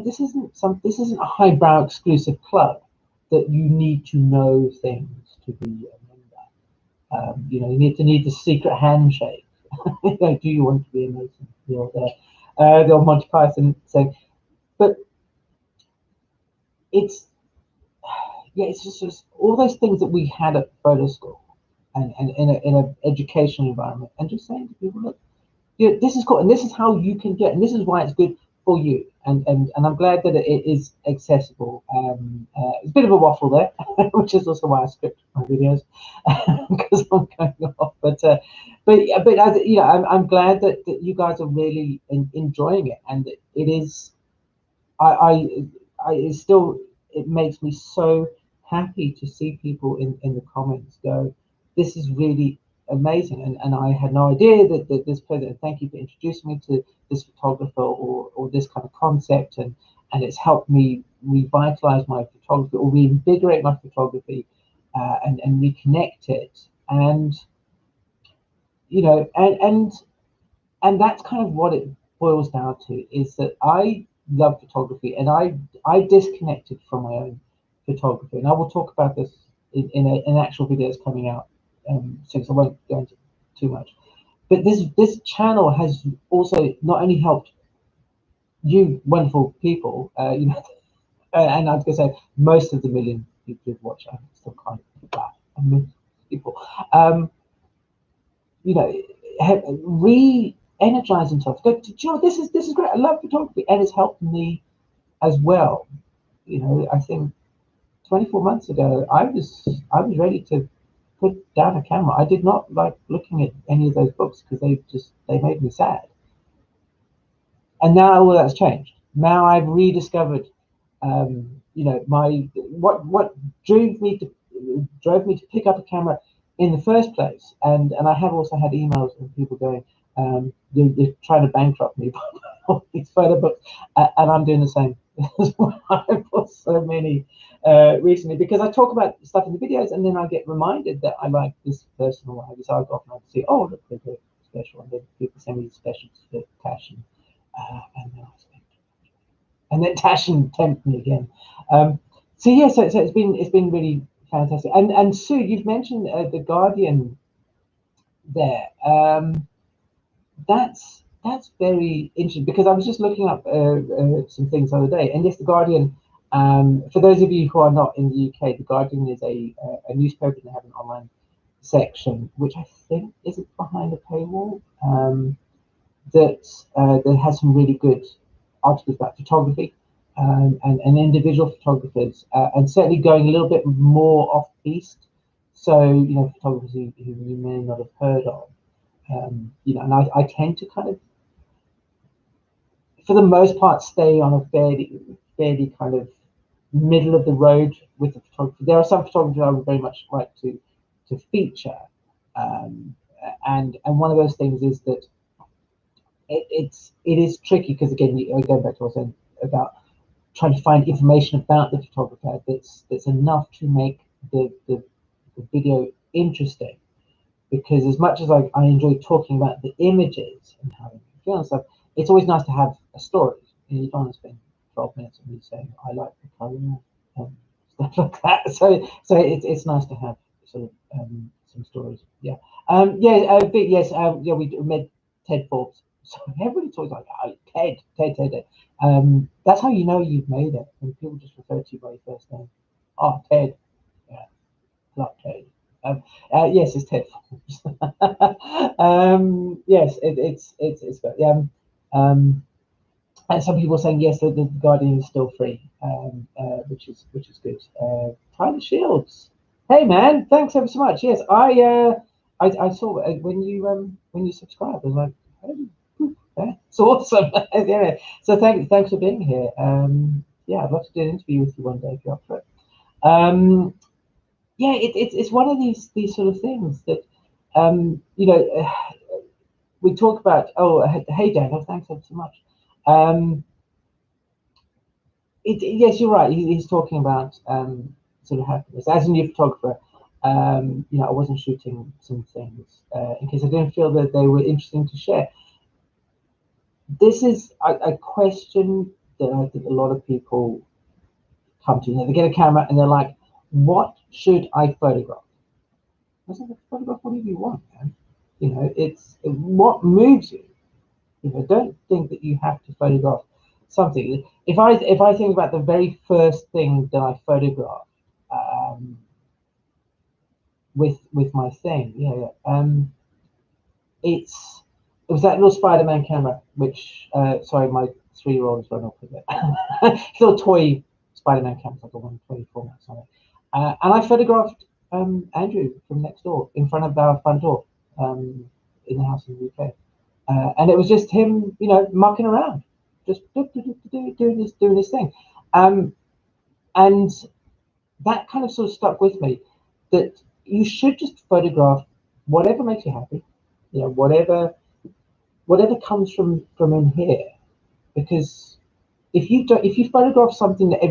S1: this isn't a highbrow exclusive club that you need to know things to be a member. You need the secret handshake. Do you want to be a Mason? The old Monty Python saying. But it's it's just all those things that we had at photo school, and in an educational environment, and just saying to people, look, this is cool, and this is how you can get, and this is why it's good for you, and I'm glad that it is accessible. It's a bit of a waffle there, which is also why I script my videos, because I'm going off. But as, I'm glad that you guys are really enjoying it, and it is. It's still, it makes me so happy to see people in the comments go, this is really amazing, and I had no idea that this person, thank you for introducing me to this photographer, or this kind of concept, and it's helped me revitalize my photography, or reinvigorate my photography, and reconnect it, and and that's kind of what it boils down to, is that I love photography, and I disconnected from my own photography, and I will talk about this in actual videos coming out, since I won't go into too much. But this channel has also not only helped you wonderful people, and I was going to say most of the million people who've watched, I still can't, wow, a million people, have re-energize themselves. Go, do you know, this is great. I love photography, and it's helped me as well. I think 24 months ago, I was ready to put down a camera. I did not like looking at any of those books because they made me sad. And now all that's changed. Now I've rediscovered, my what drove me to pick up a camera in the first place. And I have also had emails from people going, they're trying to bankrupt me by these photo books, and I'm doing the same. I've bought so many recently, because I talk about stuff in the videos, and then I get reminded that I like this person or whatever. So I often have to see, oh look, there's a special, and then people send me specials for cash, and then Tash and tempt me again. So yeah, so it's been really fantastic. And Sue, you've mentioned the Guardian there. That's very interesting, because I was just looking up some things the other day, and yes, the Guardian. For those of you who are not in the UK, the Guardian is a newspaper, and they have an online section, which I think is behind a paywall. That has some really good articles about photography, and individual photographers, and certainly going a little bit more off piste. So photographers who you may not have heard of. And I tend to kind of, for the most part, stay on a fairly kind of middle of the road with the photography. There are some photographers I would very much like to feature, and one of those things is that it is tricky, because again, going back to what I was saying about trying to find information about the photographer that's enough to make the video interesting. Because as much as I enjoy talking about the images and how they feel and stuff, it's always nice to have a story. You don't want to spend 12 minutes of me saying I like the colour and stuff like that. So it's nice to have sort of some stories. Yeah. But yes. We met Ted Forbes. So everybody talks like, oh, Ted. That's how you know you've made it, when people just refer to you by your first name. Oh, Ted. Yeah, love Ted. Yes, it's Ted Forbes. Yes, it's good. Yeah. And some people saying yes, the Guardian is still free, which is good. Tyler Shields, hey man, thanks ever so much. Yes, I saw when you subscribed, I was like, oh, that's awesome. Yeah, so thanks for being here. Yeah, I'd love to do an interview with you one day if you're up for it. Yeah, it's one of these sort of things that we talk about. Oh, hey Daniel, thanks ever so much. Yes, you're right. He's talking about sort of happiness. As a new photographer, I wasn't shooting some things in case I didn't feel that they were interesting to share. This is a question that I think a lot of people come to. They get a camera and they're like, "What should I photograph?" I said, "Photograph whatever you want, man. It's what moves you. Don't think that you have to photograph something. If I think about the very first thing that I photographed with my thing, it was that little Spider-Man camera, which sorry, my 3-year-old is running off with it. Little toy Spider-Man camera, like a 124 or something. And I photographed Andrew from next door in front of our front door in the house in the UK. And it was just him, mucking around, just doing his thing. And that kind of sort of stuck with me, that you should just photograph whatever makes you happy, whatever comes from in here. Because if you photograph something that if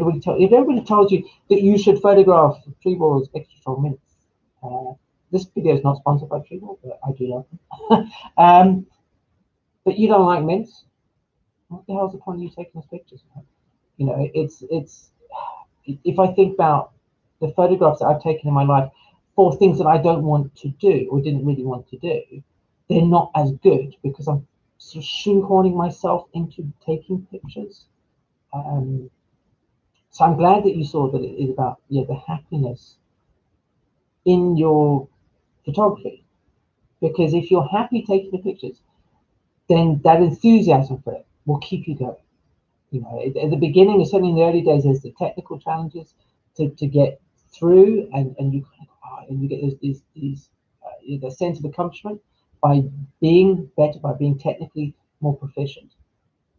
S1: everybody tells you that you should photograph tree balls extra 12 minutes, this video is not sponsored by Tree Ball, but I do love them. But you don't like mints, what the hell's the point of you taking those pictures? It's if I think about the photographs that I've taken in my life for things that I don't want to do or didn't really want to do, they're not as good because I'm sort of shoehorning myself into taking pictures. So I'm glad that you saw that it is about the happiness in your photography, because if you're happy taking the pictures, then that enthusiasm for it will keep you going. At the beginning, certainly in the early days, there's the technical challenges to get through, and you kind of and you get these the sense of accomplishment by being better, by being technically more proficient.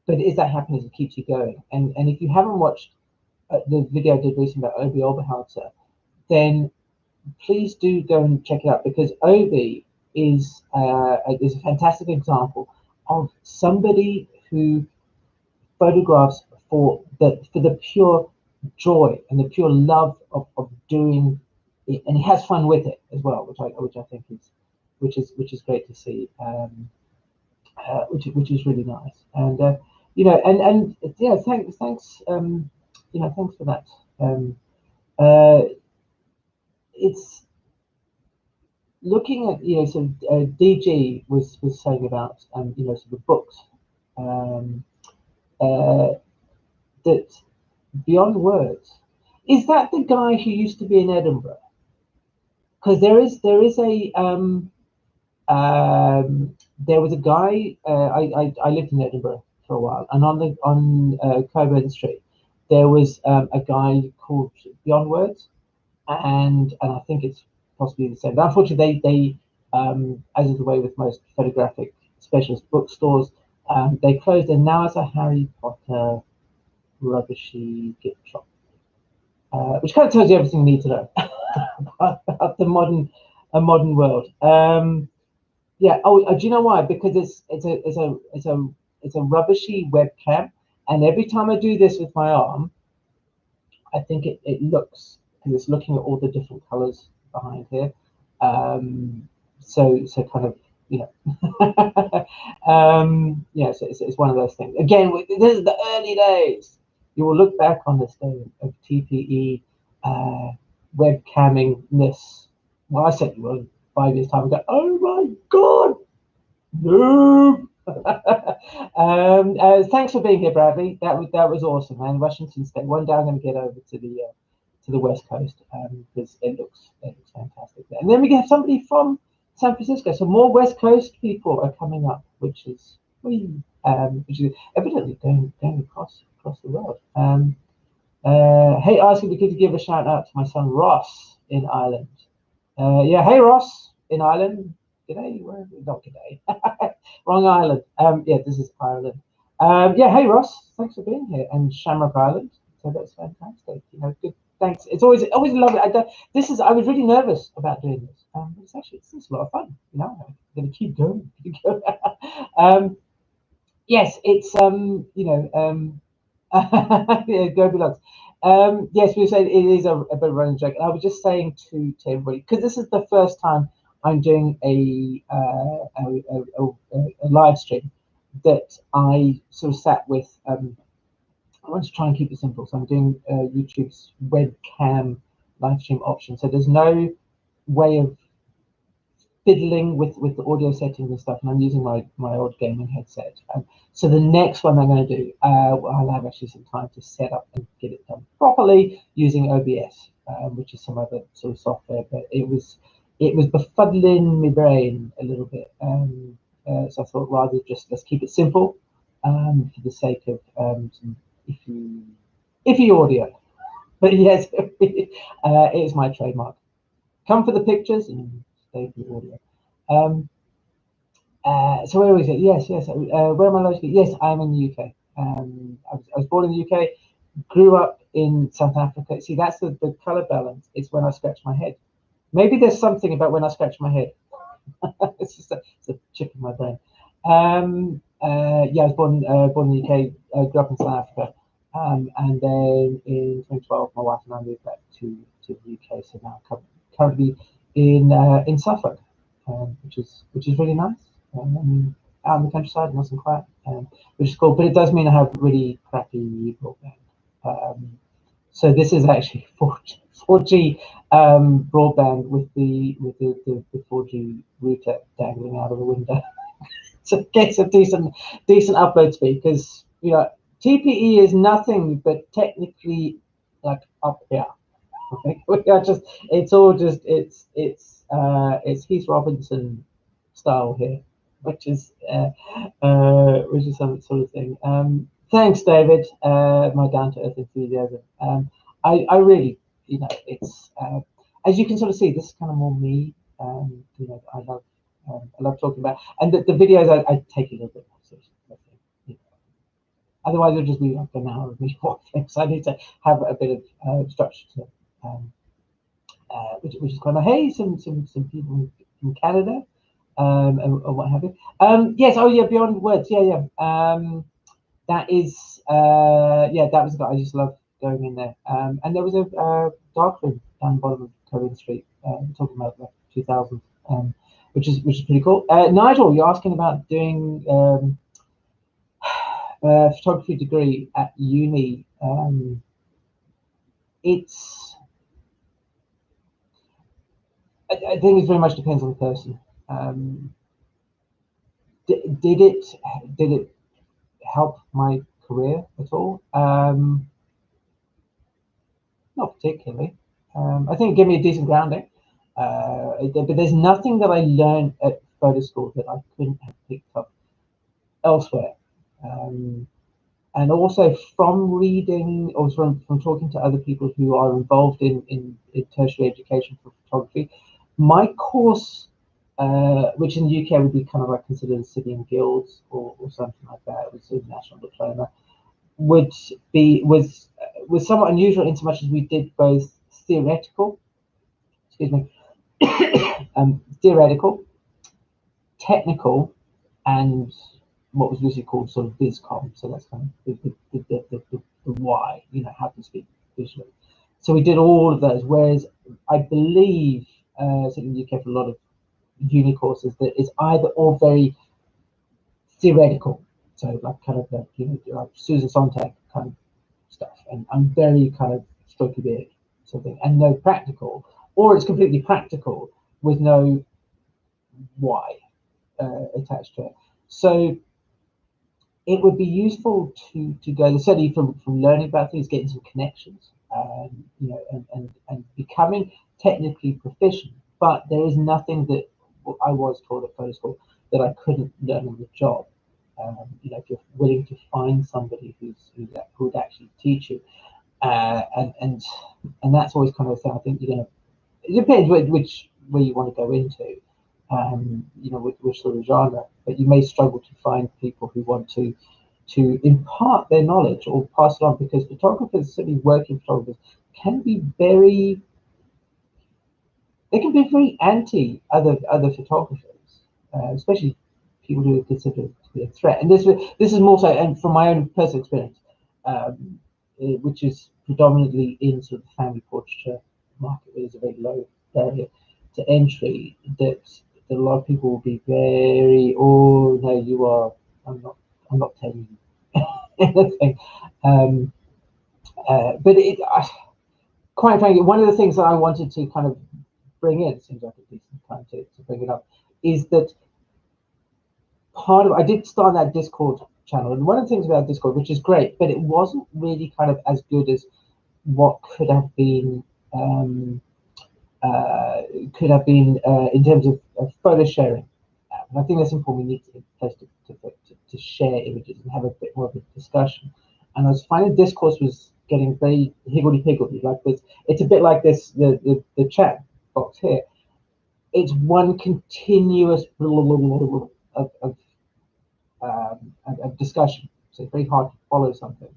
S1: But it is that happiness that keeps you going. And if you haven't watched the video I did recently about Obi Oberhalter, then please do go and check it out, because Obi is a fantastic example of somebody who photographs for the pure joy and the pure love of doing it, and he has fun with it as well, which I think is great to see, which is really nice. And thanks thanks for that. It's looking at so DG was saying about sort of books that Beyond Words, is that the guy who used to be in Edinburgh? Because there is a there was a guy. I lived in Edinburgh for a while, and on Coburn Street there was a guy called Beyond Words, and I think it's possibly the same. But unfortunately, they as is the way with most photographic specialist bookstores, they closed, and now it's a Harry Potter rubbishy gift shop, which kind of tells you everything you need to know about the modern world. Yeah. Oh, do you know why? Because it's a rubbishy webcam, and every time I do this with my arm, I think it looks, because it's looking at all the different colors behind here. So kind of so it's one of those things. Again, this is the early days. You will look back on this day of TPE webcamming-ness. Well, I said you will 5 years time and go, oh my god, no. Thanks for being here, Bradley. That was awesome, man. Washington State. One day I'm going to get over to to the West Coast, because it looks fantastic there. And then we get somebody from San Francisco, so more West Coast people are coming up, which is evidently going across the world. Hey, asking if we could give a shout out to my son Ross in Ireland. Yeah, hey Ross in Ireland. G'day, not g'day. Wrong island. Yeah, this is Ireland. Yeah, hey Ross, thanks for being here. And Shamrock Island. So that's fantastic. You know, good. Thanks. It's always lovely. I was really nervous about doing this. But it's a lot of fun. You know, I'm gonna keep going. Yes, it's yeah, go Bulldogs. Yes, we said it is a bit of a running joke, and I was just saying to everybody, because this is the first time I'm doing a live stream, that I sort of sat with. I want to try and keep it simple, so I'm doing YouTube's webcam live stream option. So there's no way of fiddling with the audio settings and stuff, and I'm using my old gaming headset. So the next one I'm going to do, I'll have actually some time to set up and get it done properly using OBS, which is some other sort of software. But it was befuddling my brain a little bit. So I thought rather just let's keep it simple, for the sake of some iffy audio. But yes, it is my trademark. Come for the pictures and stay for the audio. So where was it? Yes. Where am I located? Yes, I'm in the UK. I was born in the UK, grew up in South Africa. See, that's the color balance. It's when I scratch my head. Maybe there's something about when I scratch my head. It's just it's a chip in my brain. Yeah, I was born in the UK, grew up in South Africa, and then in 2012, my wife and I moved back to the UK. So now I'm currently in Suffolk, which is really nice. Out in the countryside, nice and quiet, which is cool. But it does mean I have really crappy broadband. So this is actually 4G broadband with the 4G router dangling out of the window. So it gets a decent upload speed, because you know TPE is nothing but technically like up here. Okay? We are just it's Heath Robinson style here, which is some sort of thing. Thanks, David. My down to earth enthusiasm. I really, you know, it's as you can sort of see, this is kind of more me. You know, I love talking about, and the videos I take a little bit more seriously. You know. Otherwise, it'll just be like an hour of me walking. So I need to have a bit of structure to which is quite nice. Hey, some people from Canada, and what have you. Yes. Oh yeah. Beyond words. Yeah. That is. Yeah. That was a guy. I just love going in there. And there was a dark room down the bottom of Corinne Street. Talking about the 2000s. Which is pretty cool. Nigel, you're asking about doing a photography degree at uni. I think it very much depends on the person. Did it help my career at all? Not particularly. I think it gave me a decent grounding. But there's nothing that I learned at photo school that I couldn't have picked up elsewhere. And also from reading or from talking to other people who are involved in tertiary education for photography, my course, which in the UK would be kind of like considered a city and guilds or something like that, it was a national diploma, was somewhat unusual in so much as we did both theoretical, theoretical, technical, and what was usually called sort of BizCom. So that's kind of the why, you know, how to speak visually. So we did all of those. Whereas I believe, certainly in the UK for a lot of uni courses, that it's either or very theoretical. So like kind of the, you know, like Susan Sontag kind of stuff, and I'm very kind of strokey beard sort of thing, and no practical, or it's completely practical with no why attached to it. So it would be useful to go the study from learning about things, getting some connections, you know, and becoming technically proficient. But there is nothing that I was taught at photo school that I couldn't learn on the job. You know, if you're willing to find somebody who would actually teach you, and that's always kind of a thing. I think you're gonna. It depends which where you want to go into, you know, which sort of genre. But you may struggle to find people who want to impart their knowledge or pass it on, because photographers, certainly working photographers, can be very they can be very anti other photographers, especially people who are considered to be a threat. And this is more so, and from my own personal experience, which is predominantly in sort of the family portraiture market, where there's a very low barrier to entry. That a lot of people will be very, oh no, you are. I'm not telling you anything. But quite frankly, one of the things that I wanted to kind of bring in, seems like a decent time to bring it up, is that I did start that Discord channel, and one of the things about Discord, which is great, but it wasn't really kind of as good as what could have been in terms of photo sharing. And I think that's important. We need to place to share images and have a bit more of a discussion. And I was finding discourse was getting very higgledy-piggledy, like this. It's a bit like this, the chat box here. It's one continuous of discussion. So it's very hard to follow something.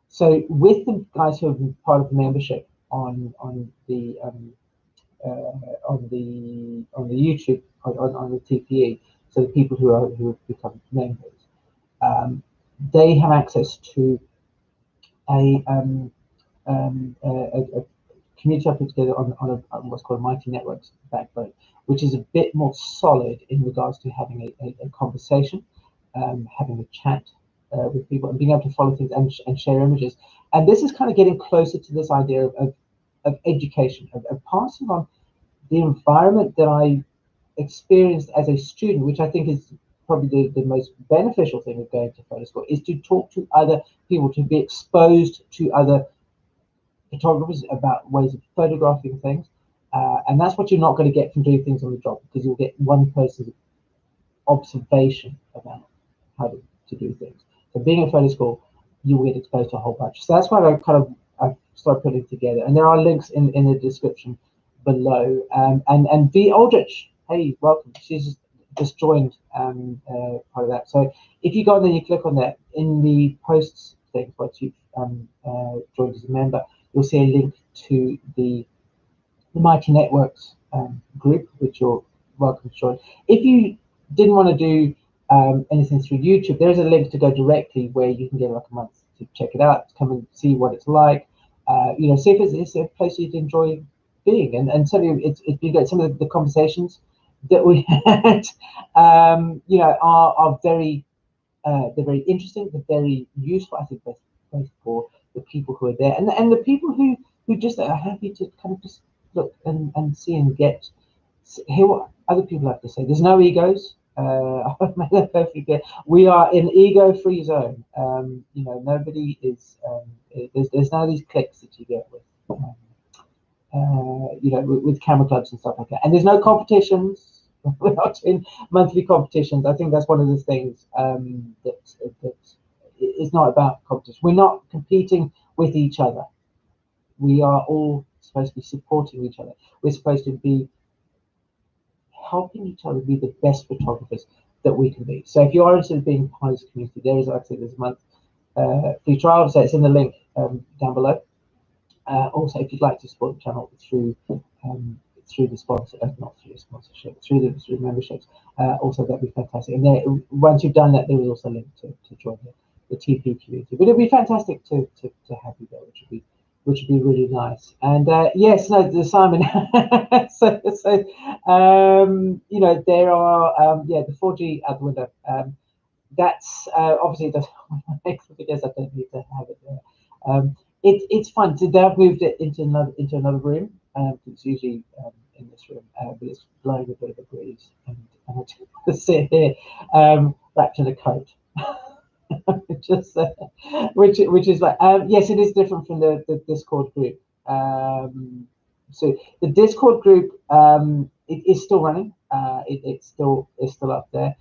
S1: So with the guys who have been part of the membership on the YouTube on the TPE, so the people who have become members, they have access to a community I put together on what's called a Mighty Networks backbone, which is a bit more solid in regards to having a conversation, having a chat with people, and being able to follow things and share images. And this is kind of getting closer to this idea of education, of passing on the environment that I experienced as a student, which I think is probably the most beneficial thing of going to photo school, is to talk to other people, to be exposed to other photographers about ways of photographing things. And that's what you're not going to get from doing things on the job, because you'll get one person's observation about how to do things. So being in photo school, you will get exposed to a whole bunch. So that's why I started putting it together. And there are links in the description below. And V Aldrich, hey, welcome. She's just joined part of that. So if you go on there, you click on that in the posts thing, once you've joined as a member, you'll see a link to the Mighty Networks group, which you're welcome to join. If you didn't want to do anything through YouTube, there's a link to go directly where you can get like a month to check it out, come and see what it's like. You know, see if it's a place you'd enjoy being, and certainly it's been good. Some of the conversations that we had, you know, are very they're very interesting, they're very useful. I think both for the people who are there and the people who just are happy to kind of just look and see and hear what other people have to say. There's no egos. I've made that perfectly clear. We are in ego-free zone. You know, nobody is. There's none of these clicks that you get with, you know, with camera clubs and stuff like that. And there's no competitions. We're not in monthly competitions. I think that's one of the things that is not about competition. We're not competing with each other. We are all supposed to be supporting each other. We're supposed to be helping each other be the best photographers that we can be. So if you are interested in being part of this community, there is, like I said, there's a month free trial, so it's in the link down below. Also, if you'd like to support the channel through the sponsor, not through the sponsorship, through the memberships, also that'd be fantastic. And then once you've done that, there is also a link to join the TP community. But it'd be fantastic to have you there, which would be really nice. And yes, no, the Simon. You know, there are the 4G out the window. That's obviously that's because I don't need to have it there. It's fun. So they've moved it into another room. It's usually in this room, but it's blowing a bit of a breeze, and I just sit here wrapped in a coat. just which is like yes, it is different from the Discord group. So the Discord group it is still running. It's still up there.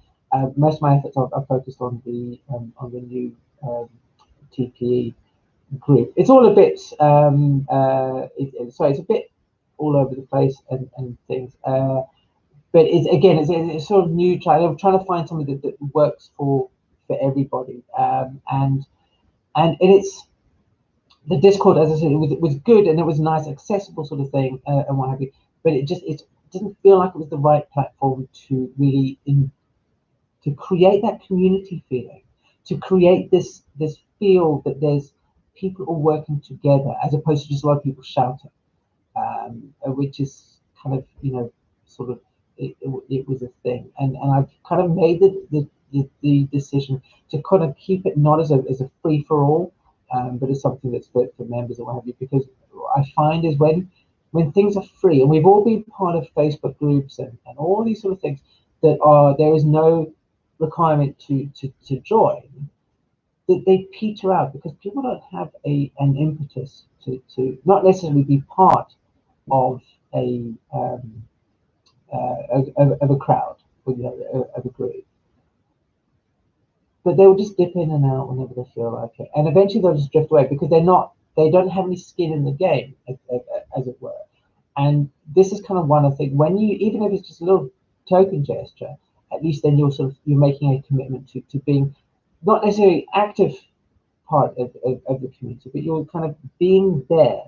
S1: Most of my efforts are focused on the new TPE group. It's all a bit sorry, it's a bit all over the place and things. But it's again, it's sort of new. Trying to find something that works for everybody. And it's the Discord, as I said, it was good and it was a nice, accessible sort of thing and what have you. But it didn't feel like it was the right platform to really to create that community feeling, to create this feel that there's people all working together as opposed to just a lot of people shouting, which is kind of sort of it was a thing, and I've kind of made the decision to kind of keep it not as a free for all, but as something that's for members or what have you, because I find is when things are free, and we've all been part of Facebook groups and all these sort of things that there is no requirement to join, that they peter out because people don't have an impetus to not necessarily be part of of a crowd, or, of a group, but they will just dip in and out whenever they feel like it, and eventually they'll just drift away because they don't have any skin in the game, as it were. And this is kind of one of the things, when you, even if it's just a little token gesture, at least then you're making a commitment to being not necessarily active part of the community, but you're kind of being there.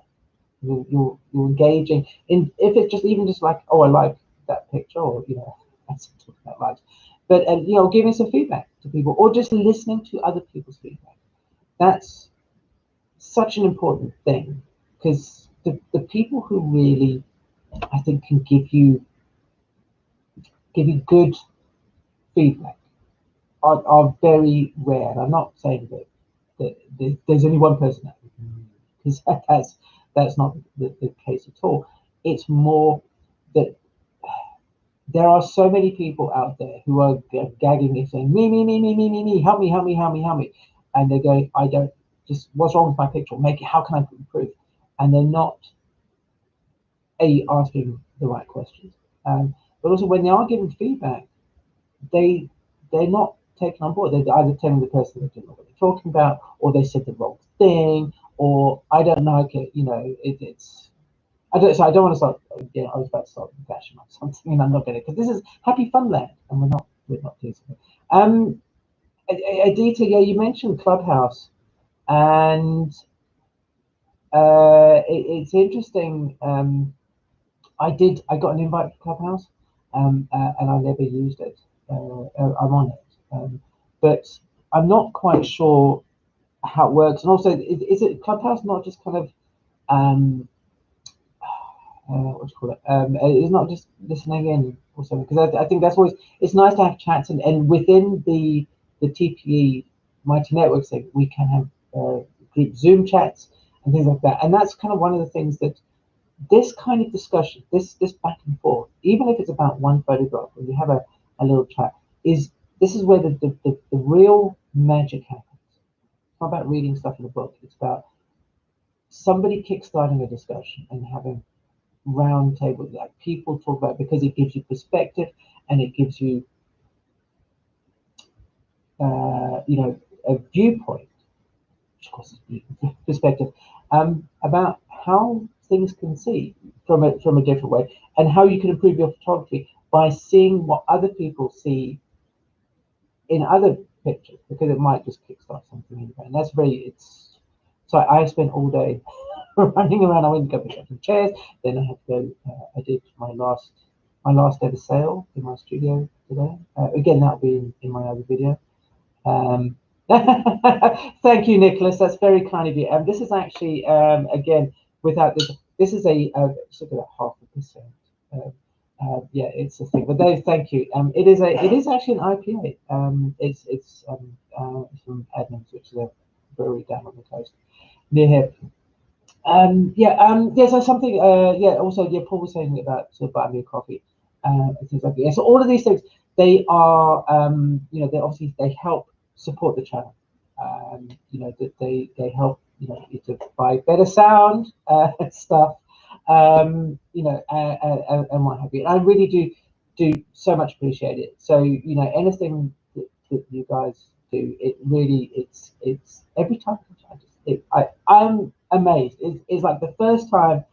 S1: You're engaging in, if it's just even just like, oh, I like that picture, or that's talking about likes, but giving some feedback to people, or just listening to other people's feedback. That's such an important thing, because the people who really, I think, can give you good feedback are very rare. And I'm not saying that there's only one person out there, because that's not the case at all. It's more that there are so many people out there who are gagging and saying, me, help me. And they're going, I don't, just what's wrong with my picture? How can I improve? And they're not asking the right questions. But also when they are giving feedback, they're not taken on board. They're either telling the person they don't know what they're talking about, or they said the wrong thing, or I don't like it. It's I don't want to start. I was about to start bashing on something, and I'm not going to, because this is happy fun land, and we're not doing something. Adita, yeah, you mentioned Clubhouse, and it's interesting. I got an invite to Clubhouse, and I never used it. I'm on it, but I'm not quite sure how it works. And also, is it Clubhouse not just kind of what do you call it? It's not just listening in or something, because I think that's always, it's nice to have chats, and within the TPE Mighty Network thing, we can have group Zoom chats and things like that. And that's kind of one of the things that this kind of discussion, this back and forth, even if it's about one photograph, when you have a little chat, this is where the real magic happens. It's not about reading stuff in a book. It's about somebody kickstarting a discussion and having round table, like people talk about, because it gives you perspective, and it gives you a viewpoint, which of course is perspective, about how things can see from a different way, and how you can improve your photography by seeing what other people see in other pictures, because it might just kickstart something in there. And that's so I spent all day running around. I went to go pick up some chairs, then I had to go, I did my last ever sale in my studio today. Again, that'll be in my other video. Thank you, Nicholas. That's very kind of you. And this is actually, again, without this is sort of 0.5%. Yeah, it's a thing. But thank you. It is actually an IPA. It's from Edmonds, which is a brewery down on the coast near here. So something. Also, Paul was saying about sort of buying me a coffee, and things like that. So all of these things, they are, they obviously help support the channel. You know, that they help, you know, you to buy better sound and stuff, you know, and what have you. And I really do so much appreciate it. So, you know, anything that you guys do, it really, it's every time I'm amazed. It's like the first time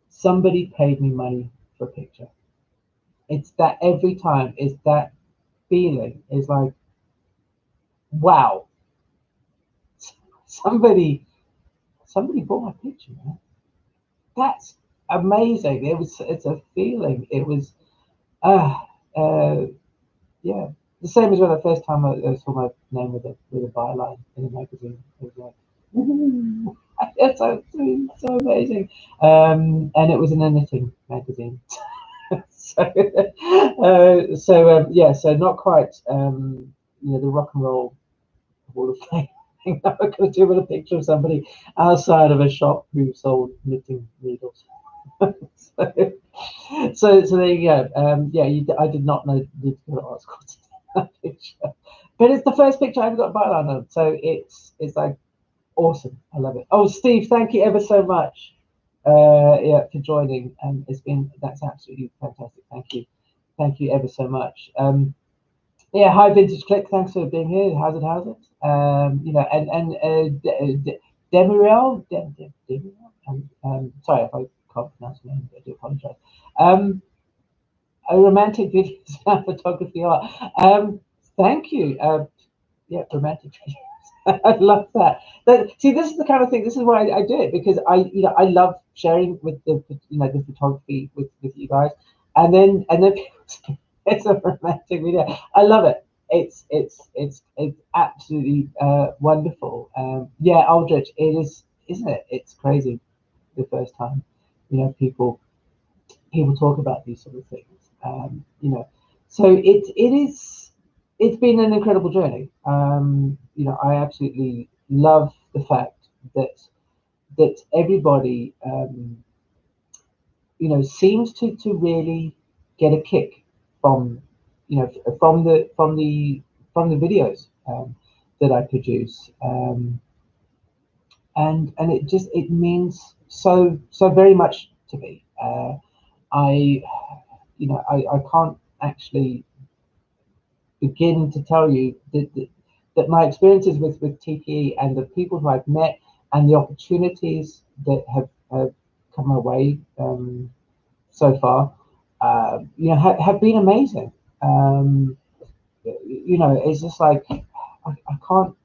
S1: somebody paid me money for a picture. It's that every time, it's that feeling. It's like, wow, somebody bought my picture, man. That's amazing. It's a feeling. It was uh, uh yeah. The same as when the first time I saw my name with a byline in a magazine. It was like, woohoo. It's so amazing. And it was in a knitting magazine. Yeah, so not quite you know, the rock and roll Hall of Fame thing that I could do with a picture of somebody outside of a shop who sold knitting needles. So there you go. Yeah, I did not know the art school to take that picture, but it's the first picture I ever got a byline on, so it's like awesome. I love it. Oh, Steve, thank you ever so much. Yeah, for joining, and that's absolutely fantastic. Thank you ever so much. Yeah, hi Vintage Click, thanks for being here. How's it? You know, Demirel, sorry if I can't pronounce your name, I do apologize. A romantic videos about photography art. Thank you. Yeah, romantic videos. I love that. See, this is the kind of thing. This is why I do it, because I love sharing with the photography with you guys, and then people say it's a romantic video. I love it. It's absolutely wonderful. Yeah, Aldrich, it is, isn't it? It's crazy the first time, people talk about these sort of things. You know, so it's been an incredible journey. I absolutely love the fact that everybody seems to really get a kick from from the videos that I produce, and it means so very much to me. I I can't actually begin to tell you that my experiences with TPE and the people who I've met and the opportunities that have come my way so far, have been amazing. It's just like I can't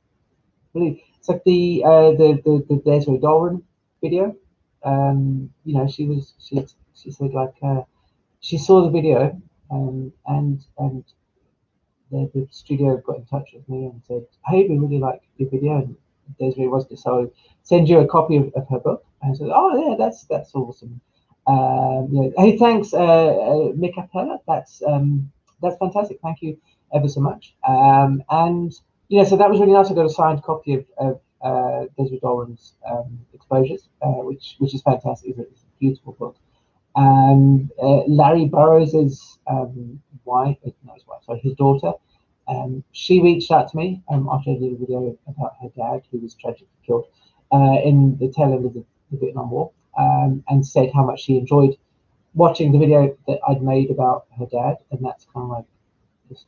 S1: believe it's like the Desiree Doran video. She said like she saw the video, and the studio got in touch with me and said, "Hey, we really like your video." And Desiree was to send you a copy of her book. And I said, "Oh yeah, that's awesome." Hey, thanks, Mick Appella. That's fantastic. Thank you ever so much. And so that was really nice. I got a signed copy of Desiree Doran's Exposures, which is fantastic. It's a beautiful book. Larry Burroughs' wife, not his wife, sorry, his daughter, she reached out to me after I did a video about her dad, who was tragically killed in the tail end of the Vietnam War, and said how much she enjoyed watching the video that I'd made about her dad, and that's kind of like just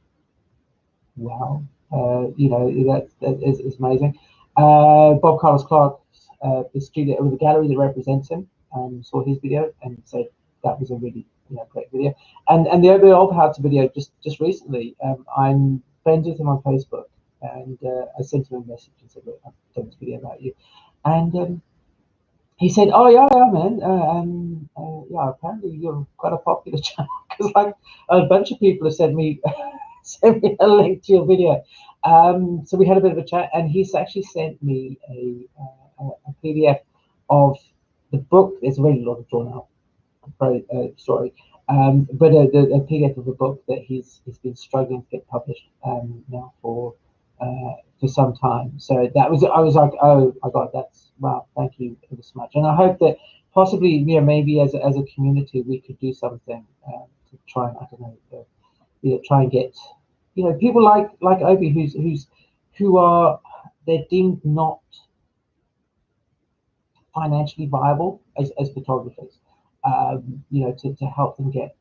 S1: wow, that is amazing. Bob Carlos Clark, the studio or the gallery that represents him, saw his video and said that was a really great video. And the Old House video just recently, I'm friends with him on Facebook, and I sent him a message and said, "Look, I've done this video about you," and he said, "Oh yeah, man, yeah, apparently you're quite a popular channel," because like a bunch of people have sent me a link to your video. So we had a bit of a chat, and he's actually sent me a PDF of the book. It's a really long drawn out story, but a PDF of a book that he's been struggling to get published now for some time. So I was like, oh my God, that's wow, thank you ever so much. And I hope that possibly maybe as a community we could do something to try and, I don't know, try and get people like Obi, who are, they're deemed not financially viable as photographers, you know, to help them get,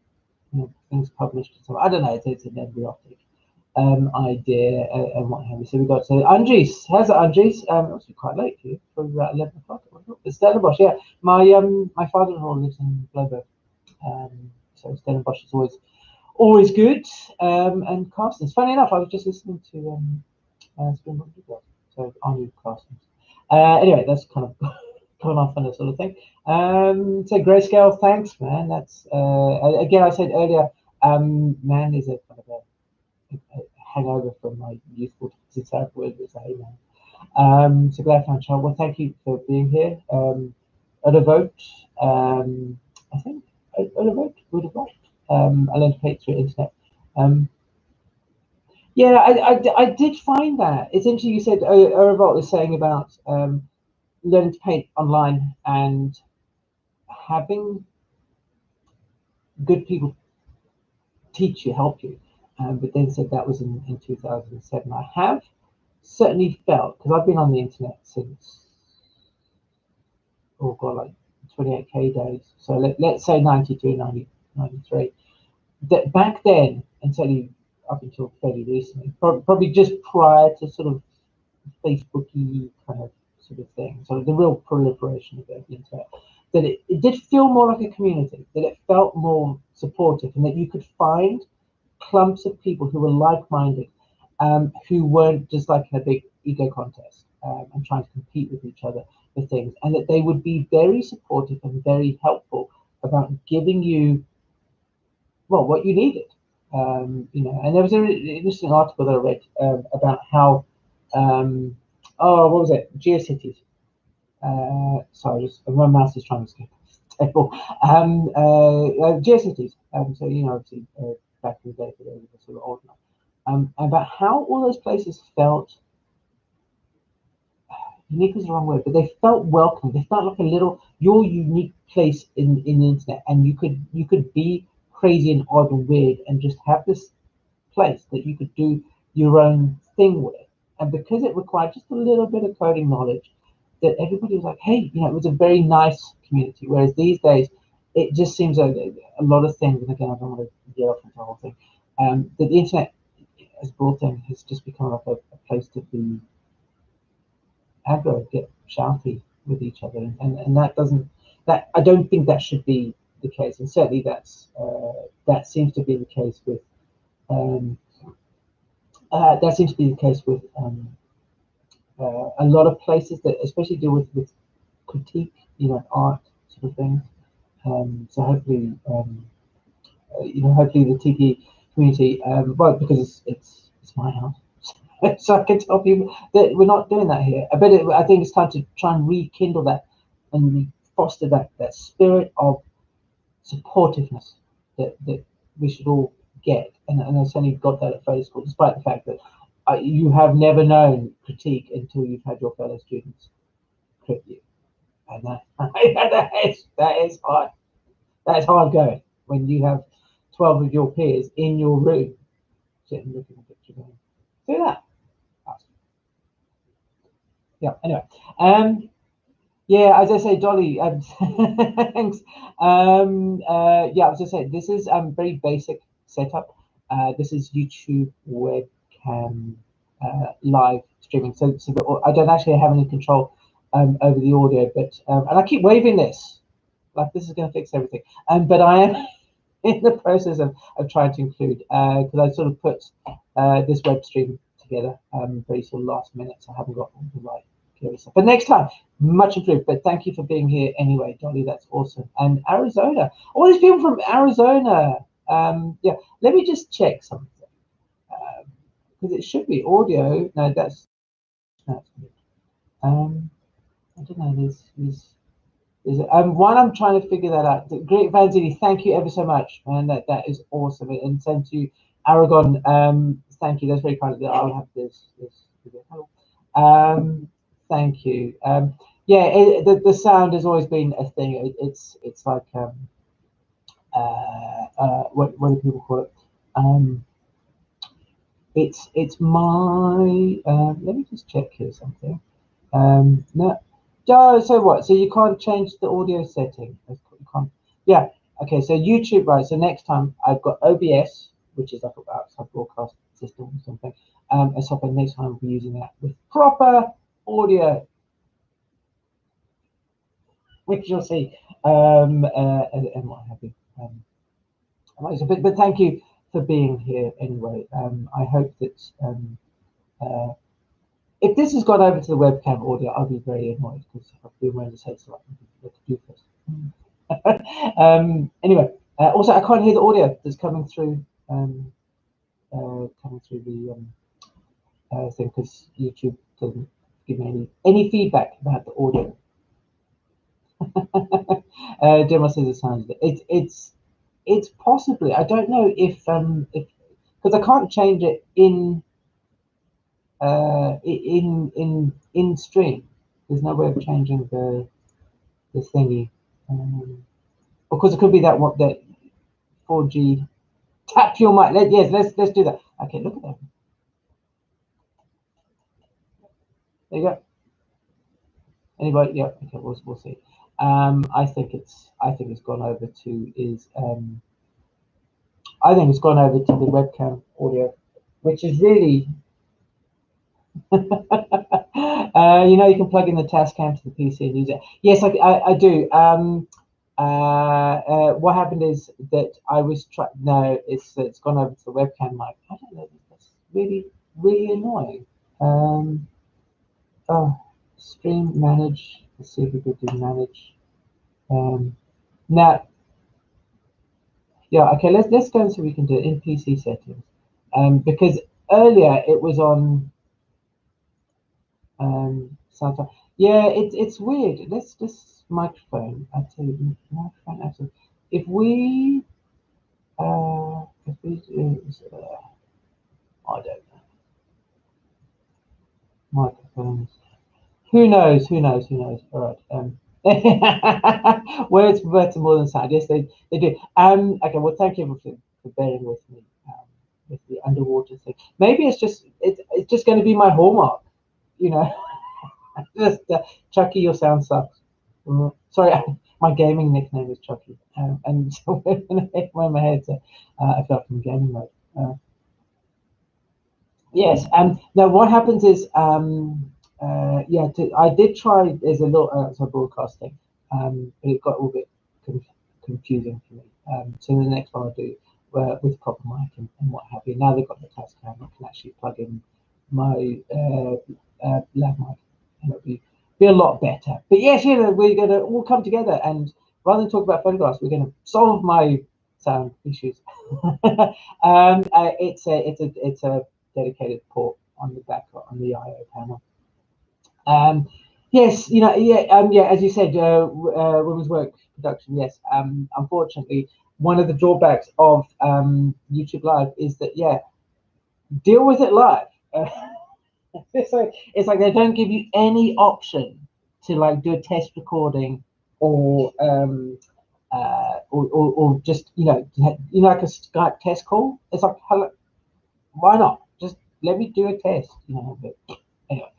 S1: you know, things published. So I don't know, it's an embryotic idea and what have you. So we got, so Andres, how's it, Andres? It must be quite late for you, probably about 11 o'clock. It's Stellenbosch, yeah. My father-in-law lives in Globo, so Stellenbosch is always good. And Carstens, funny enough, I was just listening to Springbok Details, so I knew Carstens. Anyway, that's kind of going off on that sort of thing. So Grayscale, thanks, man. That's again, I said earlier, man is a kind of a hangover from my youthful South word was hey man. So glad I found Charles. Well, thank you for being here. At a vote, I think at a vote would have voted. I learned to paint through internet. Yeah, I did find that. It's interesting you said Revolt is saying about learning to paint online and having good people teach you, help you. But then said that was in 2007. I have certainly felt, because I've been on the internet since, oh God, like 28K days. So let's say 92, 90, 93. That back then, and certainly up until fairly recently, probably just prior to sort of Facebooky kind of sort of thing, sort of the real proliferation of the internet, that it did feel more like a community, that it felt more supportive, and that you could find clumps of people who were like-minded, who weren't just like in a big ego contest and trying to compete with each other for things, and that they would be very supportive and very helpful about giving you, well, what you needed. You know, and there was an interesting article that I read about how, oh, what was it? GeoCities. Sorry, just my mouse is trying to escape. GeoCities. So you know, obviously, back in the day, for those of us who are old enough, about how all those places felt. Unique is the wrong word, but they felt welcome. They felt like a little your unique place in the internet, and you could be crazy and odd and weird, and just have this place that you could do your own thing with. And because it required just a little bit of coding knowledge, that everybody was like, hey, you know, it was a very nice community. Whereas these days, it just seems like a lot of things, and again, I don't want to get off into the whole thing, that the internet as brought in has just become like a place to be aggro, get shouty with each other, and that doesn't, that I don't think that should be the case, and certainly that seems to be the case with um, a lot of places that especially deal with critique, you know, art sort of things. So hopefully, you know, hopefully the tiki community, well, because it's my house, so I can tell people that we're not doing that here. I think it's time to try and rekindle that and foster that spirit of supportiveness that we should all get. And I certainly got that at photo school, despite the fact that you have never known critique until you've had your fellow students crit you. And that is hard. That is hard going when you have 12 of your peers in your room sitting looking at a picture going, see that? Yeah, anyway. Yeah, as I say, Dolly, thanks. Yeah, as I say, this is very basic setup. This is YouTube webcam live streaming. So I don't actually have any control over the audio, but and I keep waving this like this is going to fix everything. But I am in the process of trying to include because I sort of put this web stream together very sort of last minute, so I haven't got the right stuff. But next time, much improved. But thank you for being here anyway, Dolly. That's awesome. And Arizona, all these people from Arizona. Yeah, let me just check something because it should be audio. No, that's good. I don't know. While I'm trying to figure that out, great Vanzini, thank you ever so much, man. That is awesome. And send to Aragon, thank you. That's very kind of you. I'll have this. Thank you. Yeah, the sound has always been a thing. It's like what do people call it? it's my let me just check here something. No, oh, so what? So you can't change the audio setting. You can't. Yeah. Okay. So YouTube, right? So next time I've got OBS, which is like an outside broadcast system or something. And so next time I'll be using that with proper audio, which you'll see, and what have you. But thank you for being here anyway. I hope that uh, if this has gone over to the webcam audio, I'll be very annoyed because I've been wearing this headset to do this. Anyway, also I can't hear the audio that's coming through the thing because YouTube doesn't give me any feedback about the audio. Demo says it sounds. It's possibly. I don't know if because I can't change it in stream. There's no way of changing the thingy. Of course, it could be that 4G. Tap your mic. Yes, let's do that. Okay, look at that. There you go. Anybody? Yeah. Okay, we'll see. I think it's gone over to I think it's gone over to the webcam audio, which is really you know, you can plug in the Tascam to the PC and use it. Yes, I do. What happened is that I was no, it's gone over to the webcam mic. I don't know. That's really annoying. Oh, stream manage. Let's see if we could do manage. Now, yeah, okay. Let's go and see if we can do it in PC settings. Because earlier it was on sound. Yeah, it's weird. Let's just microphone. I tell you, microphone. Actually, if we use I don't know, microphones. Who knows? Who knows? Who knows? All right. Words matter more than sound. Yes, they do. Okay. Well, thank you for bearing with me with the underwater thing. Maybe it's just going to be my hallmark. You know, just Chucky, your sound sucks. Sorry, my gaming nickname is Chucky, and so when I wear my headset, I felt from gaming mode. Yes, now what happens is, yeah, I did try. There's a little outside broadcasting, but it got a little bit confusing for me. So the next one I'll do with proper mic and what have you. Now they've got the Tascam, I can actually plug in my lav mic, and it'll be a lot better. But yes, you know, we're gonna all come together, and rather than talk about photographs, we're gonna solve my sound issues. It's a dedicated port on the back on the I/O panel. Yes, you know, yeah, as you said, women's work production. Yes, unfortunately, one of the drawbacks of YouTube Live is that deal with it live. It's like they don't give you any option to like do a test recording or or just like a Skype test call. It's like, hello, why not? Just let me do a test, But anyway,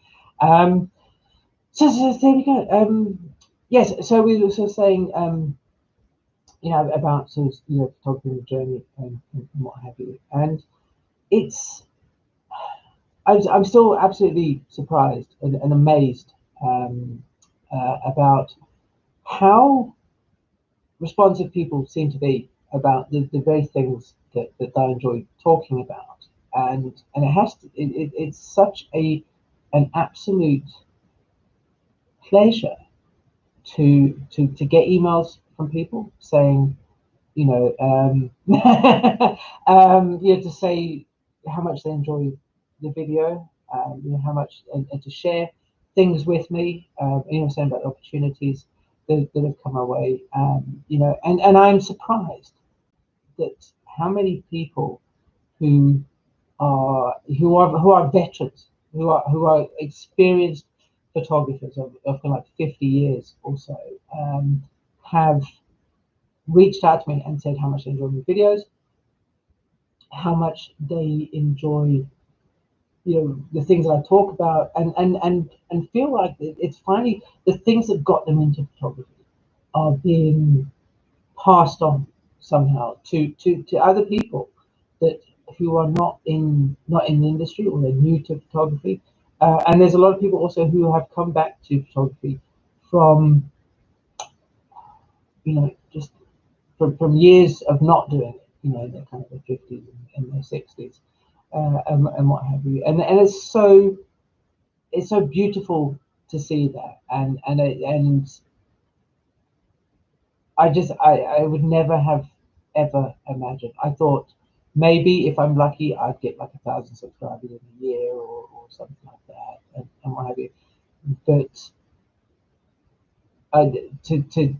S1: so there we go. Yes, so we were sort of saying, about sort of photography journey and what have you, and it's I'm still absolutely surprised and amazed about how responsive people seem to be about the very things that I enjoy talking about, and it's such an absolute pleasure to get emails from people saying, to say how much they enjoy the video, how much, and to share things with me, saying about the opportunities that have come our way, and I'm surprised that how many people who are veterans, who are experienced photographers of like 50 years or so, have reached out to me and said how much they enjoy my videos, how much they enjoy the things that I talk about, and feel like it's finally the things that got them into photography are being passed on somehow to other people that who are not in the industry, or they're new to photography. And there's a lot of people also who have come back to photography from just from years of not doing it, in their kind of their 50s and their 60s, and what have you. And it's so beautiful to see that, and I would never have ever imagined. I thought maybe if I'm lucky, I'd get like 1,000 subscribers in a year, or something like that, and what have you. But to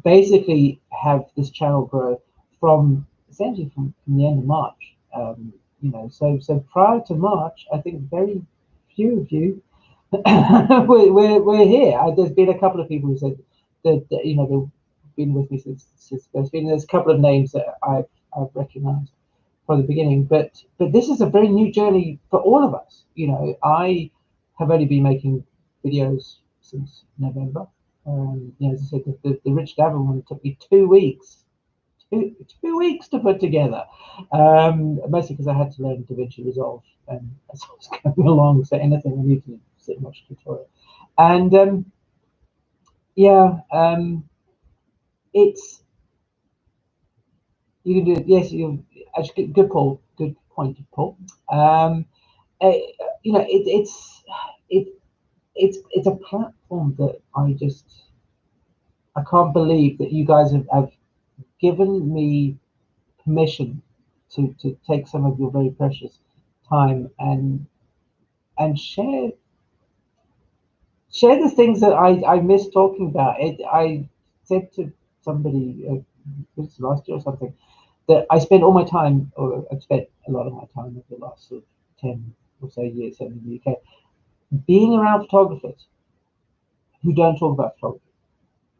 S1: basically have this channel grow from essentially from the end of March. So prior to March, I think very few of you we're here. There's been a couple of people who said that they've been with me since first. There's a couple of names that I've recognised from the beginning, but this is a very new journey for all of us. I have only been making videos since November. As I said, the Rich Gavin one took me 2 weeks. 2 weeks to put together, mostly because I had to learn DaVinci Resolve as I was going along. So anything I need to sit and watch a tutorial, and it's you can do it. Yes, you actually good Paul, good point, Paul. It's a platform that I can't believe that you guys have given me permission to take some of your very precious time and share the things that I miss talking about. I said to somebody this last year or something, that I spent all my time, or I've spent a lot of my time over the last sort of 10 or so years in the UK, being around photographers who don't talk about photography,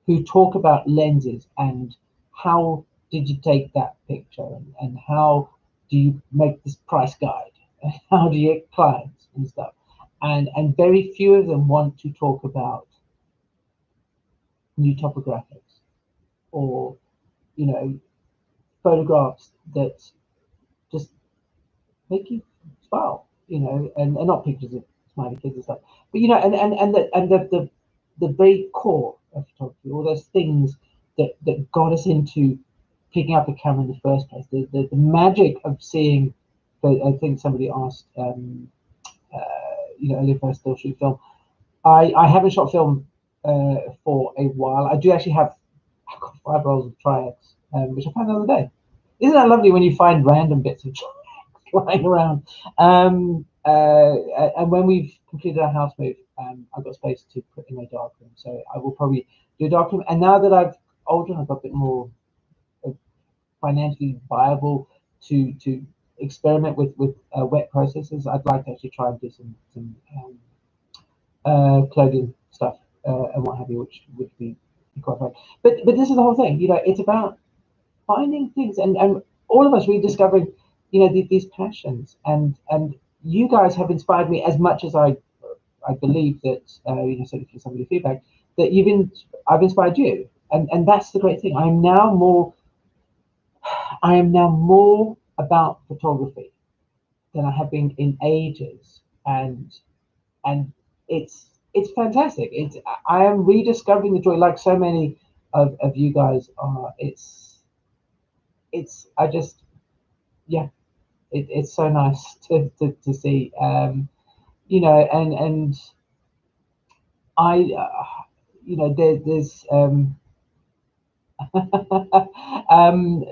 S1: who talk about lenses and how did you take that picture, and how do you make this price guide, and how do you get clients and stuff. And very few of them want to talk about new topographics, or photographs that just make you smile, and not pictures of smiley kids and stuff, but the very core of photography, all those things that got us into picking up a camera in the first place, the magic of seeing. I think somebody asked, if I still shoot film. I haven't shot film for a while. I do actually have. I've got 5 rolls of Tri-X, which I found the other day. Isn't that lovely when you find random bits of flying around? And when we've completed our house move, I've got space to put in a darkroom, so I will probably do a darkroom. And now that I've older and I've got a bit more financially viable to experiment with wet processes, I'd like to actually try and do some clothing stuff and what have you, which would be quite fun. But this is the whole thing. It's about finding things, and all of us rediscovering these passions, and you guys have inspired me as much as I believe that certainly from some of your feedback that I've inspired you, and that's the great thing. I am now more about photography than I have been in ages, and it's fantastic. I am rediscovering the joy, like so many of you guys are. I just, yeah, it's so nice to see, and I, there's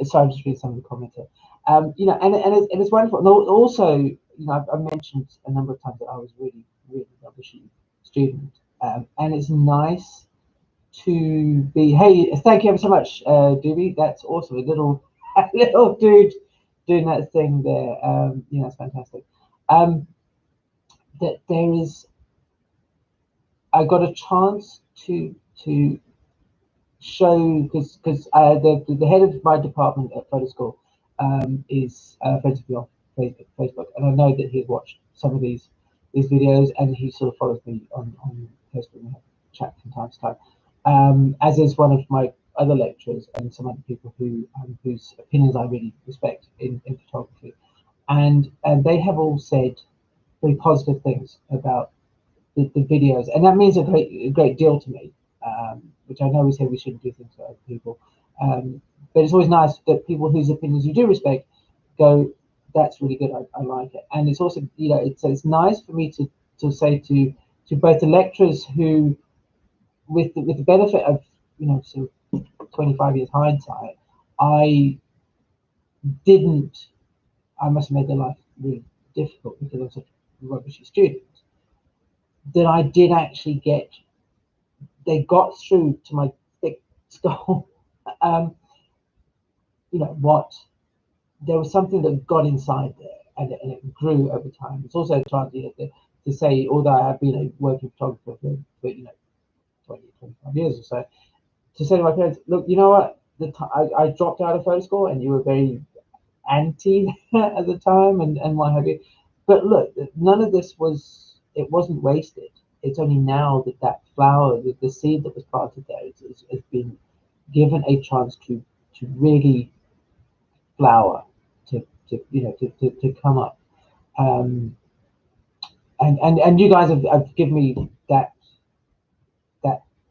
S1: sorry, I'm just reading some of the comments here. And it's wonderful. And also, I've mentioned a number of times that I was really, really rubbish student, and it's nice to be. Hey, thank you ever so much, Doobie. That's awesome. A little dude doing that thing there. It's fantastic. That there is. I got a chance to show, because the head of my department at photo school is a photographer, Facebook, and I know that he's watched some of these videos, and he sort of follows me on Facebook, and we have chat from time to time. As is one of my other lecturers and some other people whose opinions I really respect in photography, and they have all said very positive things about the videos, and that means a great deal to me. Which I know we say we shouldn't do things for other people, but it's always nice that people whose opinions you do respect go, that's really good. I like it, and it's also, you know, it's nice for me to say to both the lecturers who, with the benefit of, you know, sort of 25 years hindsight, I didn't. I must have made their life really difficult because I was such a rubbishy student. That I did actually get. They got through to my thick skull. You know what? There was something that got inside there, and it grew over time. It's also a chance, you know, to say, although I have been a working photographer for, you know, 20, 25 years or so, to say to my parents, look, you know what? I dropped out of photo school, and you were very anti at the time, and what have you. But look, none of this wasn't wasted. It's only now that flower, the seed that was planted there, has been given a chance to really flower, to you know, to come up. Um, and you guys have given me that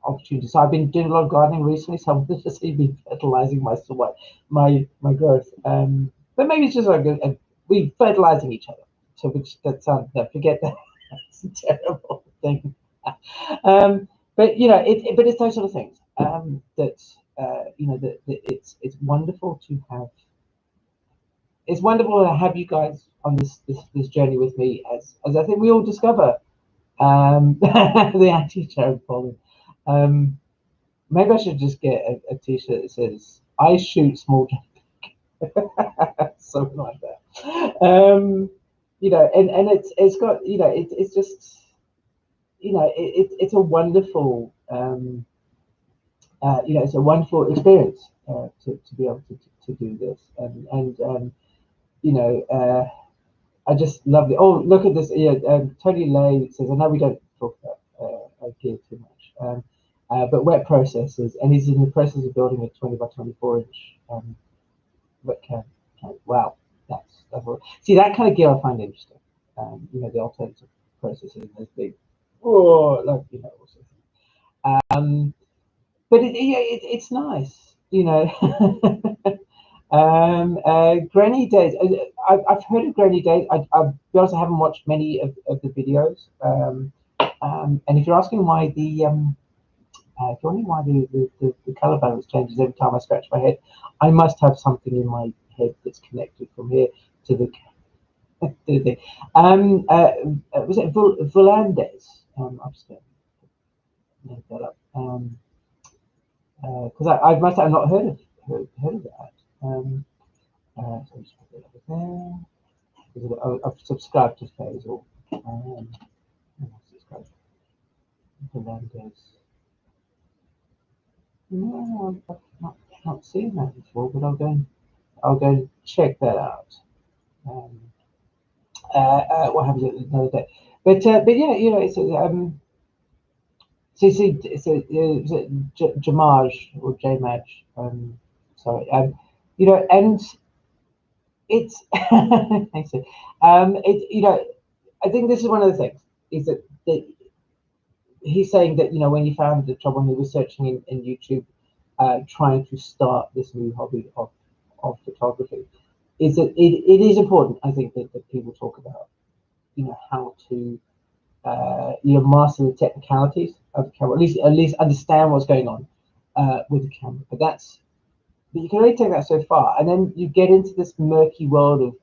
S1: opportunity. So I've been doing a lot of gardening recently. So I'm just been fertilizing my growth. But maybe it's just like we fertilizing each other. So which that sounds, no, forget that. It's a terrible thing. But you know, but it's those sort of things that you know, that it's wonderful to have. It's wonderful to have you guys on this journey with me, as I think we all discover the anti-Jared pollen. Maybe I should just get a t-shirt that says "I shoot small JPEG," something like that. You know, and it's got, you know, it's just, you know, it's a wonderful you know, it's a wonderful experience to be able to do this, and you know, I just love it. Oh, look at this. Yeah, Tony Lay says, I know we don't talk about gear too much, but wet processes, and he's in the process of building a 20 by 24 inch webcam. Wow, that's all. See, that kind of gear I find interesting. You know, the alternative processes, those big, oh, like, you know, also. But it's nice, you know. Granny Days. I've heard of Granny Days. I'll be honest, I haven't watched many of the videos. And if you're asking why if you're wondering why the color balance changes every time I scratch my head, I must have something in my head that's connected from here to the to the thing. Was it Volandes? I'm just going to make that up. Because I must have not heard of that. So I'm just put that over there. I've subscribed to Faisal. Subscribe to Landers. No, I've not seen that before, but I'll go and check that out. What happens another day? But yeah, you know, it's Jamaj or Jmaj. Sorry. You know, and it's thanks. You know, I think this is one of the things is that he's saying that, you know, when he found the trouble, when he was searching in YouTube, trying to start this new hobby of photography, is that it is important, I think, that people talk about, you know, how to you know, master the technicalities of the camera, at least understand what's going on with the camera. But you can only take that so far, and then you get into this murky world of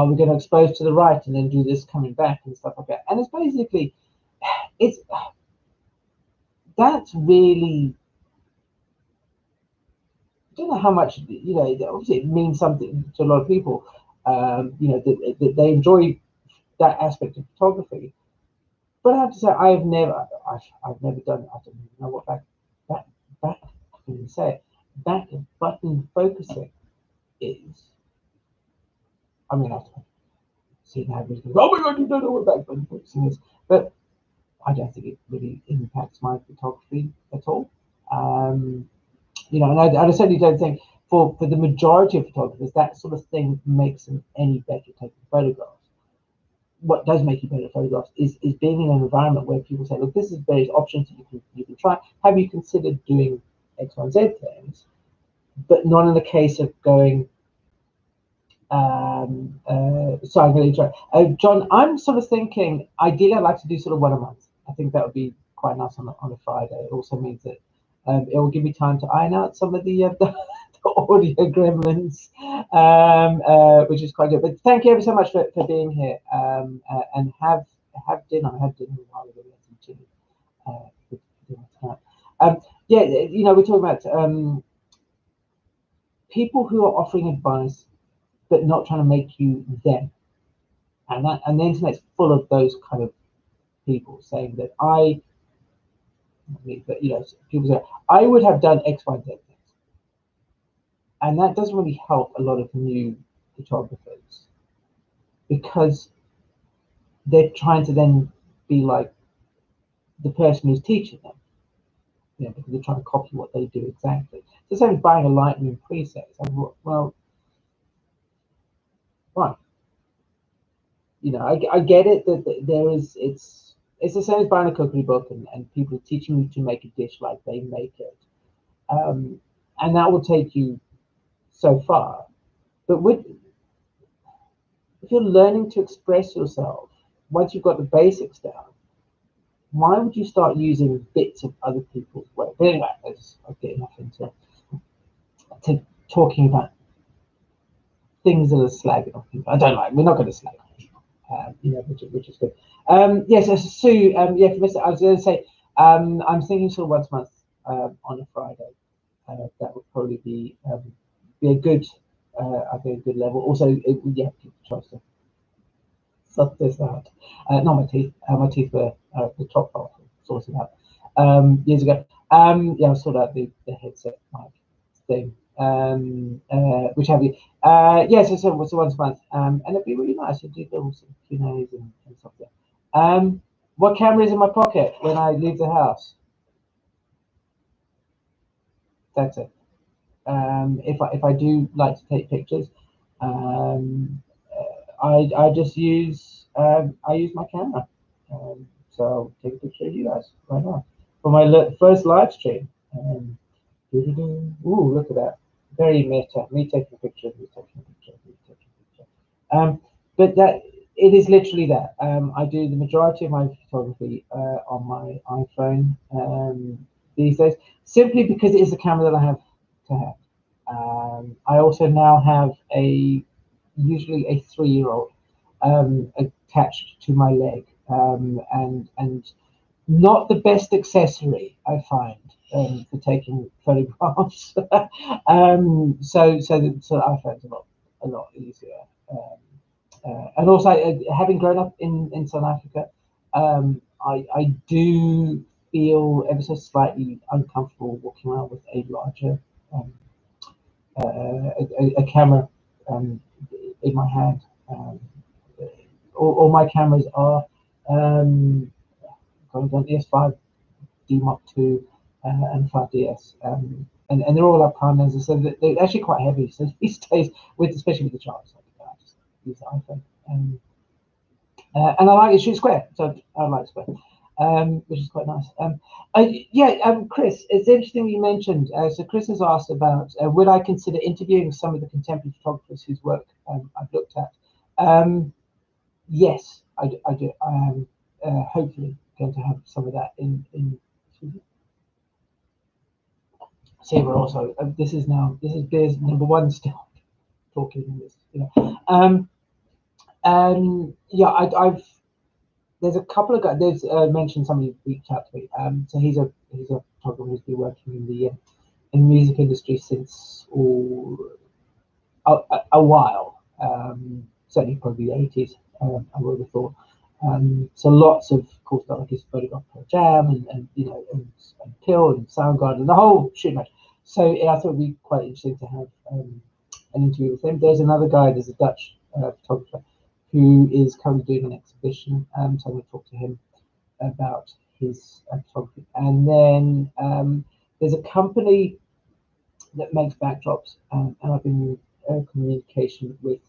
S1: we're going to expose to the right and then do this coming back and stuff like that. And it's basically, that's really, I don't know how much, you know, obviously it means something to a lot of people, you know, that they enjoy that aspect of photography. But I have to say, I've never done, I don't even know what back I can even say it, back button focusing is. I mean, see now everybody's going, oh my God, you don't know what background focusing is. But I don't think it really impacts my photography at all. You know, and I certainly don't think for the majority of photographers that sort of thing makes them any better taking photographs. What does make you better at photographs is being in an environment where people say, look, this is various options that you can try. Have you considered doing X, Y, and Z things? But not in the case of going, so I'm going to try. John, I'm sort of thinking, ideally I'd like to do sort of one a month. I think that would be quite nice on a Friday. It also means that it will give me time to iron out some of the audio gremlins, which is quite good. But thank you ever so much for being here, and have dinner. I had dinner a while ago. We had some tea. Yeah, you know, we're talking about people who are offering advice but not trying to make you them, and the internet's full of those kind of people saying that but you know, people say I would have done X, Y, Z things, and that doesn't really help a lot of new photographers because they're trying to then be like the person who's teaching them, you know, because they're trying to copy what they do exactly. It's the same as buying a Lightroom preset. Well, fine. You know, I get it that there is, it's the same as buying a cookery book and people teaching you to make a dish like they make it. And that will take you so far. But if you're learning to express yourself, once you've got the basics down, why would you start using bits of other people's work? But anyway, I'm getting off into talking about things that are slagging off people. I don't like. We're not going to slag off people, you know, which is good. Yes, so Sue. Yeah, for Mr. I was going to say, I'm thinking sort of once a month on a Friday. That would probably be a good, I think, a good level. Also, yeah, people try to suss this out. Not my teeth. My teeth were the top half sorted out years ago. Yeah, I sorted out the headset mic thing. Which have you? Yeah, so once a month, and it'd be really nice to do little sort of Q&As and stuff there. What camera is in my pocket when I leave the house? That's it. If I do like to take pictures, I just use I use my camera. So I'll take a picture of you guys right now for my first live stream. Ooh, look at that! Very meta. Me taking a picture of you, taking a picture of you, taking a picture. But that it is literally that. I do the majority of my photography on my iPhone these days, simply because it is the camera that I have to have. I also now have usually a 3-year-old attached to my leg, and not the best accessory I find for taking photographs. So the iPhone's a lot easier. And also, having grown up in South Africa, I do feel ever so slightly uncomfortable walking around with a larger a camera in my hand. All my cameras are ES5, D Mark II, and 5DS, and they're all up prime lenses, so they're actually quite heavy. So these days, especially with the charts, I just use the iPhone, and I like it shoots square, so I like square, which is quite nice. Chris, it's interesting you mentioned. So Chris has asked about would I consider interviewing some of the contemporary photographers whose work I've looked at. Yes, I do. I am hopefully going to have some of that in. See, we're also this is Beer's #1 still talking in this. You know, yeah, I've there's a couple of guys. There's mentioned somebody reached out to me. So he's a photographer who's been working in the music industry since a while. Certainly probably the 80s. I would have thought. So lots of cool stuff like his photograph Pearl Jam and you know and Pill and Soundgarden and the whole shit match. So yeah, I thought it'd be quite interesting to have an interview with him. There's another guy. There's a Dutch photographer who is currently doing an exhibition. So I'm going to talk to him about his photography. And then there's a company that makes backdrops, and I've been in communication with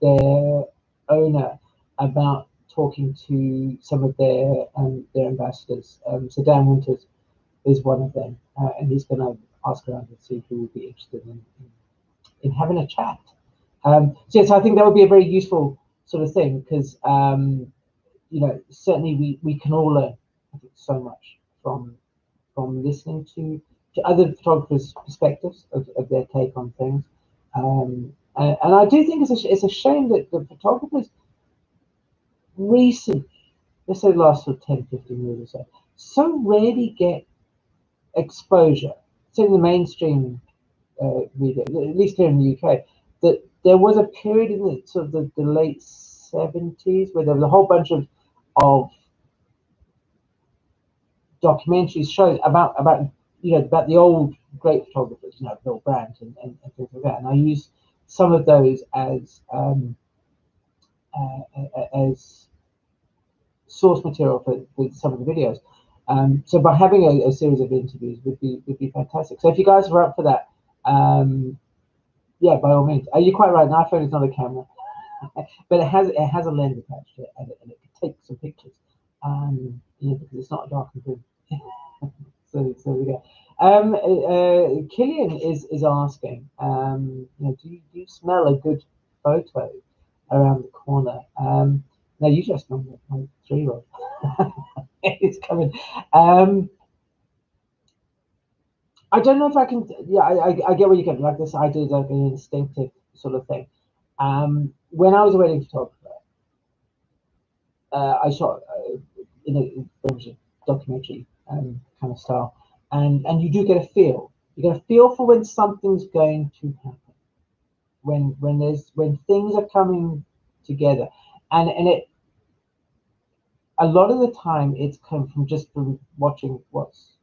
S1: their owner about talking to some of their ambassadors. So Dan Winters is one of them, and he's going to ask around and see who would be interested in having a chat. So yes, I think that would be a very useful sort of thing, because you know, certainly we can all learn, I think, so much from listening to other photographers' perspectives of their take on things. And I do think it's a shame that the photographers recent, let's say the last sort of 10, 15 years or so rarely get exposure. So in the mainstream media, at least here in the UK, that there was a period in the sort of the late 70s where there was a whole bunch of documentaries, shows about you know, about the old great photographers, you know, Bill Brandt and things like that. And I use some of those as source material for some of the videos. So by having a series of interviews would be fantastic. So if you guys are up for that, yeah, by all means. You're quite right. An iPhone is not a camera, but it has a lens attached to it, and it can take some pictures. You know, because it's not a darkened room. So we go. Killian is asking, you know, do you smell a good photo around the corner? No, you just smell my 3-year-old. It's coming. I don't know if I can. Yeah, I get where you get like this idea of an instinctive sort of thing. When I was a wedding photographer, I shot in a documentary kind of style, and you do get a feel. You get a feel for when something's going to happen, when things are coming together, and it a lot of the time it's come from just from watching what's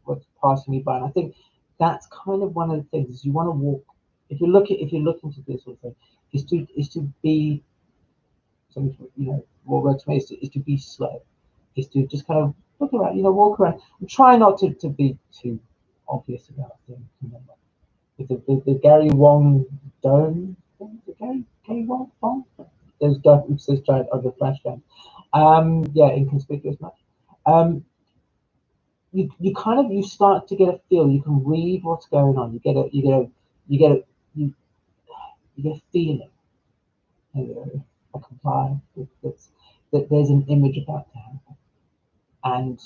S1: passing me by, and I think that's kind of one of the things is you want to walk. If you're looking to do this sort of thing, is to be something, you know, what works for me is to be slow, is to just kind of look around, you know, walk around, and try not to be too obvious about things. You know, like the Gary Wong dome, the Gary Wong, those domes, those giant other flash domes. Yeah, inconspicuous much. You kind of, you start to get a feel. You can read what's going on. You get a feeling. I comply that there's an image about to happen, and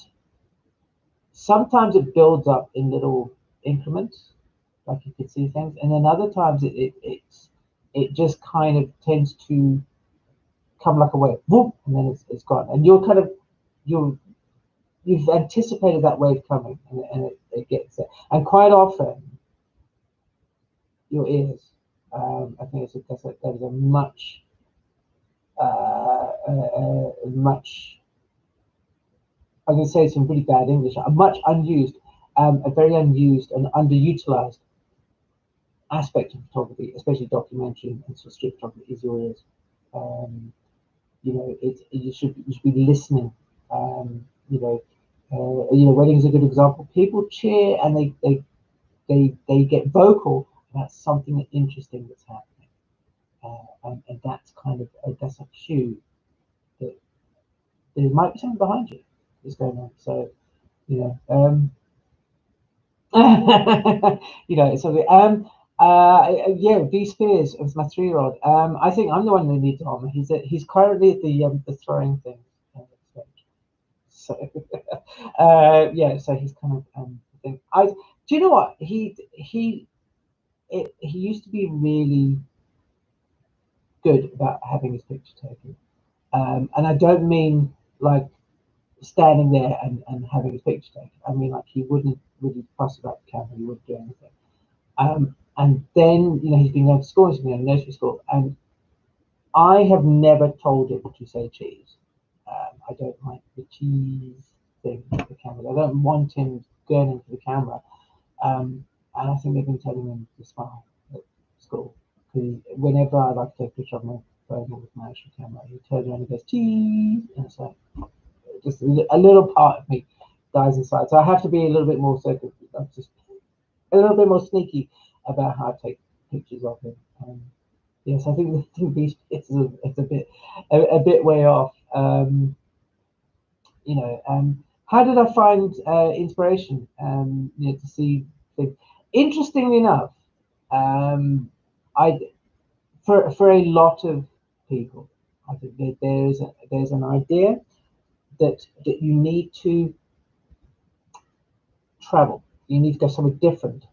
S1: sometimes it builds up in little increments, like you could see things, and then other times it just kind of tends to come like a wave, whoop, and then it's gone, and you're kind of you've anticipated that wave coming, and it gets there, and quite often your ears. I think that is a much much, I'm going to say some really bad English, a much unused, a very unused and underutilized aspect of photography, especially documentary and sort of street photography, is your ears. You know, you should be listening. You know, wedding is a good example. People cheer and they get vocal about something interesting that's happening, and that's kind of that's a cue that there might be something behind you that's going on. So, you know, you know, so yeah, V Spears was my 3-year-old. I think I'm the one who needs Tom. He's currently at the throwing thing. So yeah, so he's kind of thing. Do you know what he used to be really good about having his picture taken, and I don't mean like standing there and having his picture taken. I mean, like, he wouldn't really fuss about the camera. He wouldn't do anything. And then, you know, he's been going to school. He's been going to nursery school, and I have never told him to say cheese. I don't like the cheese thing with the camera. I don't want him gurning for the camera. And I think they've been telling him to smile at school. Because whenever I like to take a picture of phone with my actual camera. He turns around and goes, cheese, and it's like, just a little part of me dies inside. So I have to be a little bit more just a little bit more sneaky about how I take pictures of him. Yes, I think it's a bit way off. You know, how did I find inspiration? You know, to see things. Interestingly enough, I for a lot of people, I think that there's an idea that you need to travel. You need to go somewhere different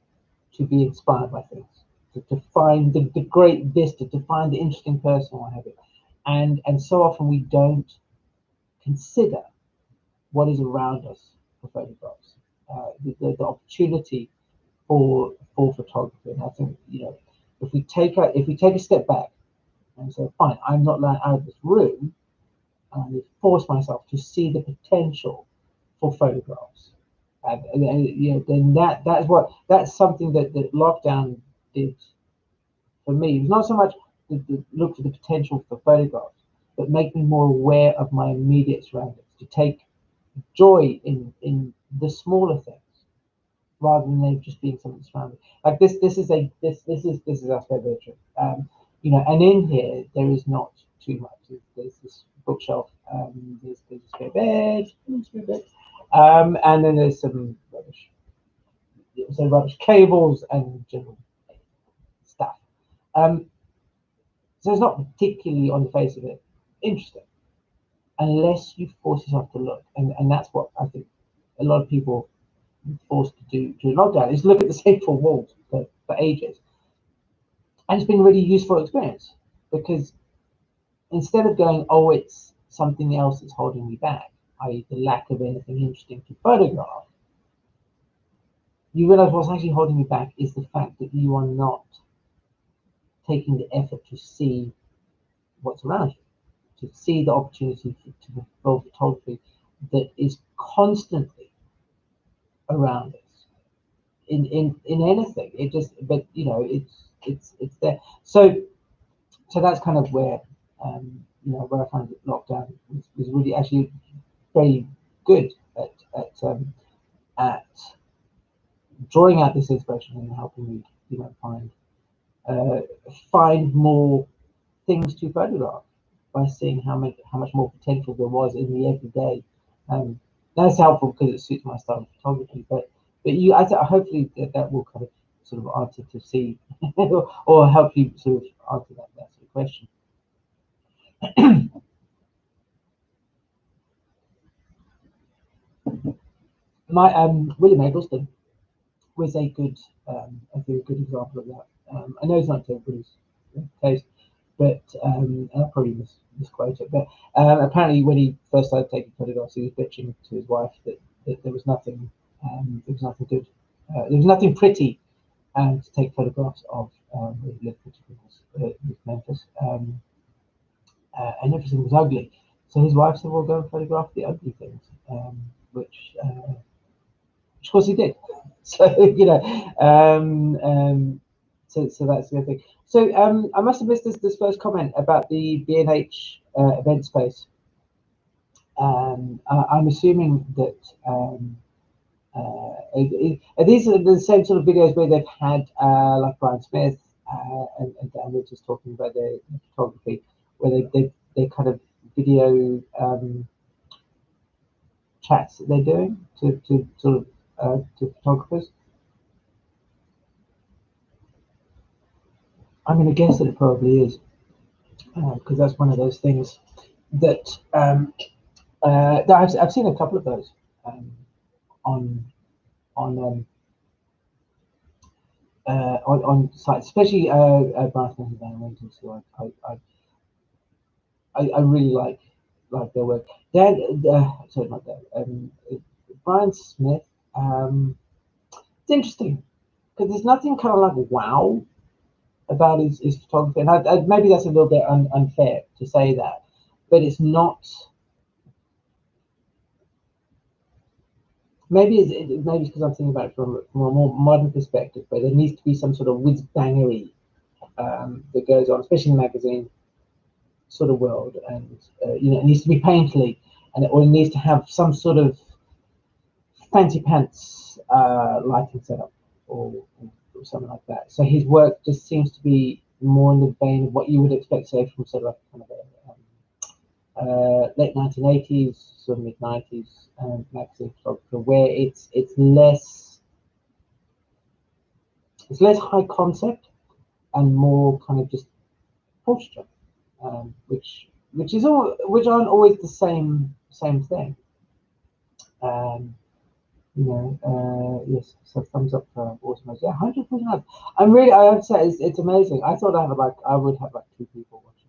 S1: to be inspired by things, to find the great vista, to find the interesting person, what have you. And so often we don't consider what is around us for photographs, the opportunity for photography. And I think, you know, if we take a step back and say, fine, I'm not let out of this room, and I force myself to see the potential for photographs. And you know, then that's something that lockdown did for me. It was not so much the look for the potential for photographs, but make me more aware of my immediate surroundings, to take joy in the smaller things rather than they just being something surrounding. Like this is our spare bedroom. You know, and in here there is not too much. There's this bookshelf. There's a spare bed, and then there's some rubbish. So rubbish cables and general stuff. So it's not particularly on the face of it interesting, unless you force yourself to look, and that's what I think a lot of people are forced to do during lockdown, is look at the same four walls for ages. And it's been a really useful experience, because instead of going, oh, it's something else that's holding me back, i.e. the lack of anything interesting to photograph, you realize what's actually holding you back is the fact that you are not taking the effort to see what's around you, to see the opportunity to fulfill photography that is constantly around us in anything. It just, but you know, it's there. So that's kind of where you know, where I find that lockdown was really actually very good at drawing out this inspiration and helping me, you know, find more things to photograph by seeing how much more potential there was in the everyday. That's helpful because it suits my style of photography. But hopefully that will kind of sort of answer to see or help you sort of answer that sort of question. My William Eggleston was a very good example of that. I know it's not to everybody's taste, but I'll probably misquote it. But apparently, when he first started taking photographs, he was bitching to his wife that there was nothing good, there was nothing pretty to take photographs of. When he lived with Memphis, and everything was ugly. So his wife said, "Well, go and photograph the ugly things," which of course he did. So you know, so that's the other thing. So I must have missed this first comment about the B&H event space. I'm assuming that these are the same sort of videos where they've had like Brian Smith and Dan Richards talking about their photography, where they kind of video chats that they're doing to sort of to photographers. I'm going to guess that it probably is, because that's one of those things that that I've seen a couple of those on sites, especially Brian Smith and Dan Richards, who I really like their work. Sorry, not Dan. Brian Smith. It's interesting because there's nothing kind of like wow about his photography, and maybe that's a little bit unfair to say that, but it's not. Maybe it's because I'm thinking about it from a more modern perspective, but there needs to be some sort of whiz-bangery that goes on, especially in the magazine sort of world, and you know, it needs to be painterly, and it needs to have some sort of fancy pants lighting setup, or something like that. So his work just seems to be more in the vein of what you would expect, say, from sort of like kind of a late 1980s, sort of mid 90s magazine photographer, where it's less high concept and more kind of just portraiture, which aren't always the same thing. You know, yes, so thumbs up for Automotive. Yeah, 149. I have to say, it's amazing. I thought I would have like 2 people watching.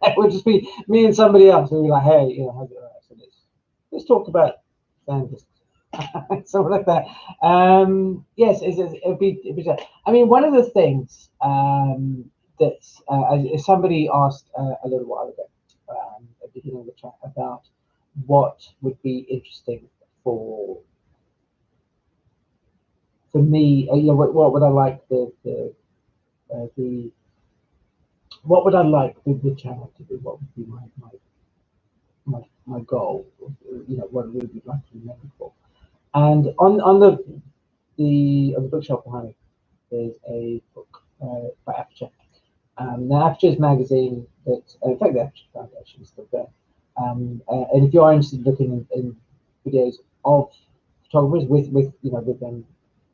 S1: It would just be me and somebody else who would be like, hey, you know, how's it? So let's talk about Sanders. Something like that. Yes, it'd be. I mean, one of the things that somebody asked a little while ago at the beginning of the chat about what would be interesting for me. You know, what would I like the what would I like the channel to do? What would be my goal? You know, what would be like to be remembered for? And on the bookshelf behind me, there's a book by Aperture. Now, Aperture's magazine that, in fact, the Aperture Foundation is still there. And if you are interested in looking in videos of photographers with you know, with them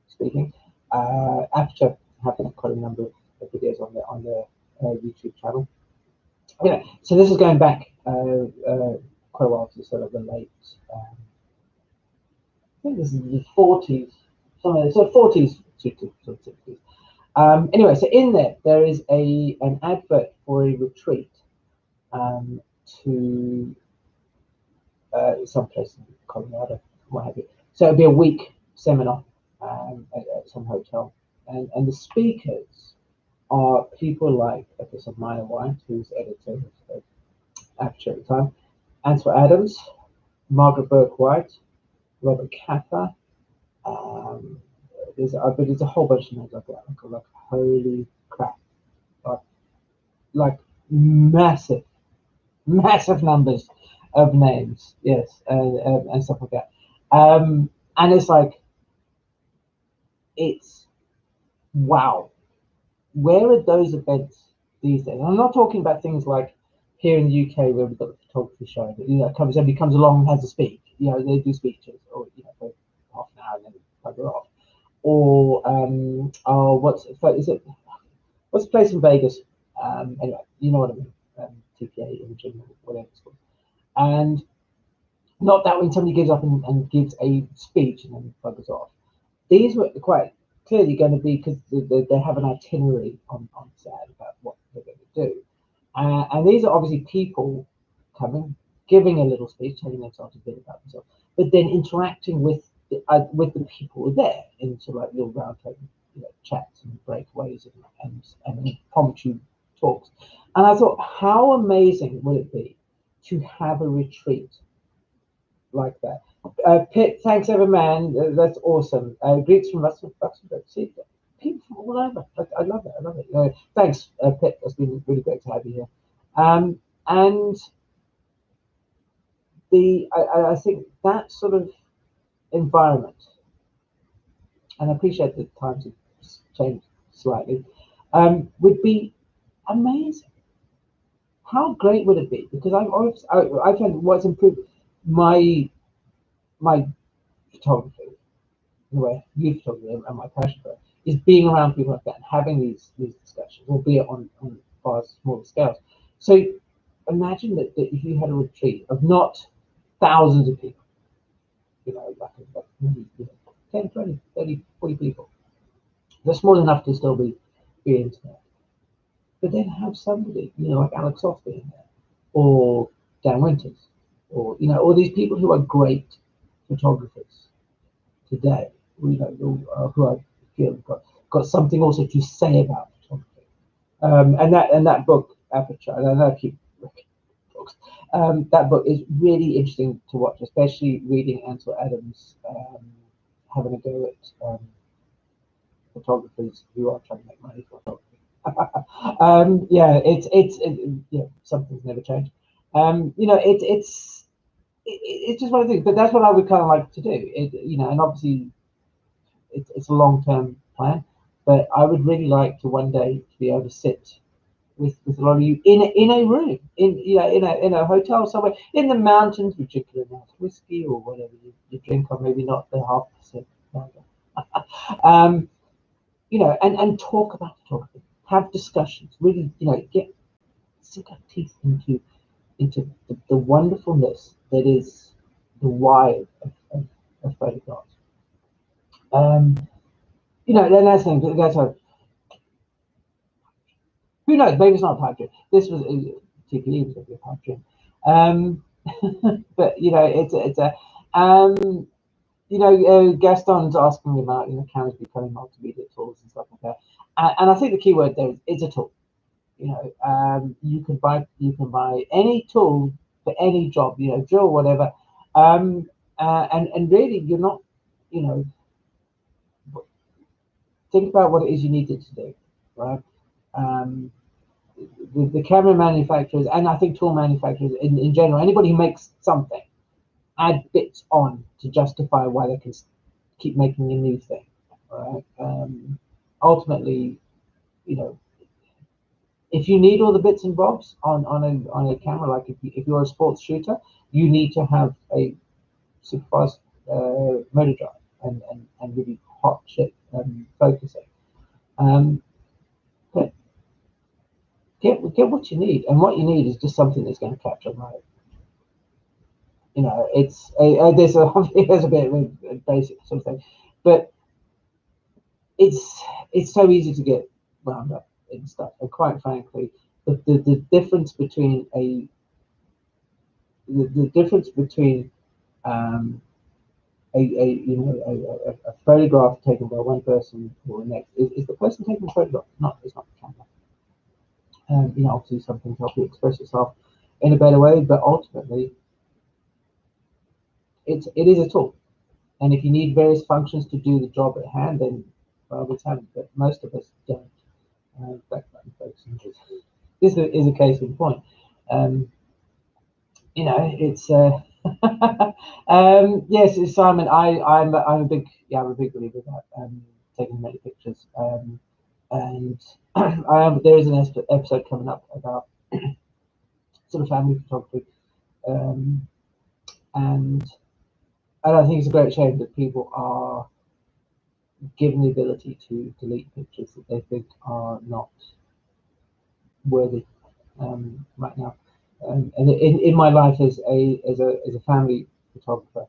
S1: speaking, Aperture have quite a number of videos on their YouTube channel. Yeah, so this is going back quite a while to sort of the late. I think this is the 40s, somewhere, so 40s to 60s. Anyway, so in there is an advert for a retreat to some place in Colorado, what have you. So it'll be a week seminar at some hotel, and the speakers are people like, okay, so Maya White, who's editor of Aperture at the time, Ansel Adams, Margaret Burke White, Robert Capa. There's a whole bunch of names like that. Like holy crap, like massive numbers of names, yes, and stuff like that. And it's like, it's wow. Where are those events these days? And I'm not talking about things like here in the UK where we've got the photography show that, you know, somebody comes along and has a speak. You know, they do speeches, or you know, for half an hour and then bugger off. Or what's the place in Vegas? Anyway, you know what I mean. TPA, Imaging, whatever it's called. And not that when somebody gives up and gives a speech and then buggers off. These were quite clearly going to be, because they have an itinerary on set about what they're going to do. And these are obviously people coming, giving a little speech, telling themselves a bit about themselves, but then interacting with the people there into like little round table, you know, chats and breakaways and impromptu talks. And I thought, how amazing would it be to have a retreat like that? Pitt, thanks ever, man. That's awesome. Greets from Luxembourg. See, people from all over. I love it. I love it. Thanks, Pitt. It's been really great to have you here. And I think that sort of environment, and I appreciate that times have changed slightly, would be amazing. How great would it be? Because I found what's improved my photography, the way you photography and my passion for it, is being around people like that and having these discussions, albeit on far smaller scales. So imagine that if you had a retreat of not thousands of people, you know, like maybe, you know, 10, 20, 30, 40 people. They're small enough to still be intimate. But then have somebody, you know, like Alex Off being there, or Dan Winters, or, you know, all these people who are great photographers today, you know, who I feel got something also to say about photography. And that book, Aperture, and I know I keep books. That book is really interesting to watch, especially reading Ansel Adams having a go at photographers who are trying to make money for photography. Yeah, it's yeah, something's never changed. You know, it's just one of the things, but that's what I would kind of like to do. You know, and obviously it's a long-term plan, but I would really like to one day to be able to sit with a lot of you in a room, you know, in a hotel somewhere in the mountains with drinking a nice whiskey or whatever you drink, or maybe not the 0.5%. You know, and talk about photography, have discussions, really, you know, sink our teeth into the wonderfulness that is the why of photographs. You know, then that's thing. That's a, who knows? Maybe it's not a pipe dream. This was TPE was going to be a pipe dream. But you know, it's a you know, Gaston's asking me about, you know, cameras becoming multimedia tools and stuff like that, and I think the key word there is a tool. You know, you can buy any tool for any job, you know, drill, whatever, and really you're not, you know, think about what it is you need it to do, right? Um, the camera manufacturers, and I think tool manufacturers in general, anybody who makes something, add bits on to justify why they can keep making a new thing, right? Ultimately, you know, if you need all the bits and bobs on a camera, like if you're a sports shooter, you need to have a super fast motor drive and really hot shit focusing. But get what you need, and what you need is just something that's going to capture light. You know, it's there's a there's a bit of a basic sort of thing, but it's so easy to get wound up in stuff. And quite frankly, the difference between the difference between a you know a photograph taken by one person or the next is the person taking the photograph, it's not the camera. You know, obviously something to help you express yourself in a better way, but ultimately it is a tool. And if you need various functions to do the job at hand, then well, it's hand, but most of us don't. Background folks, this is a case in point. You know, it's yes, Simon. I'm a big I'm a big believer that taking many pictures. And there is an episode coming up about sort of family photography, um, and I think it's a great shame that people are given the ability to delete pictures that they think are not worthy right now. And in my life as a family photographer,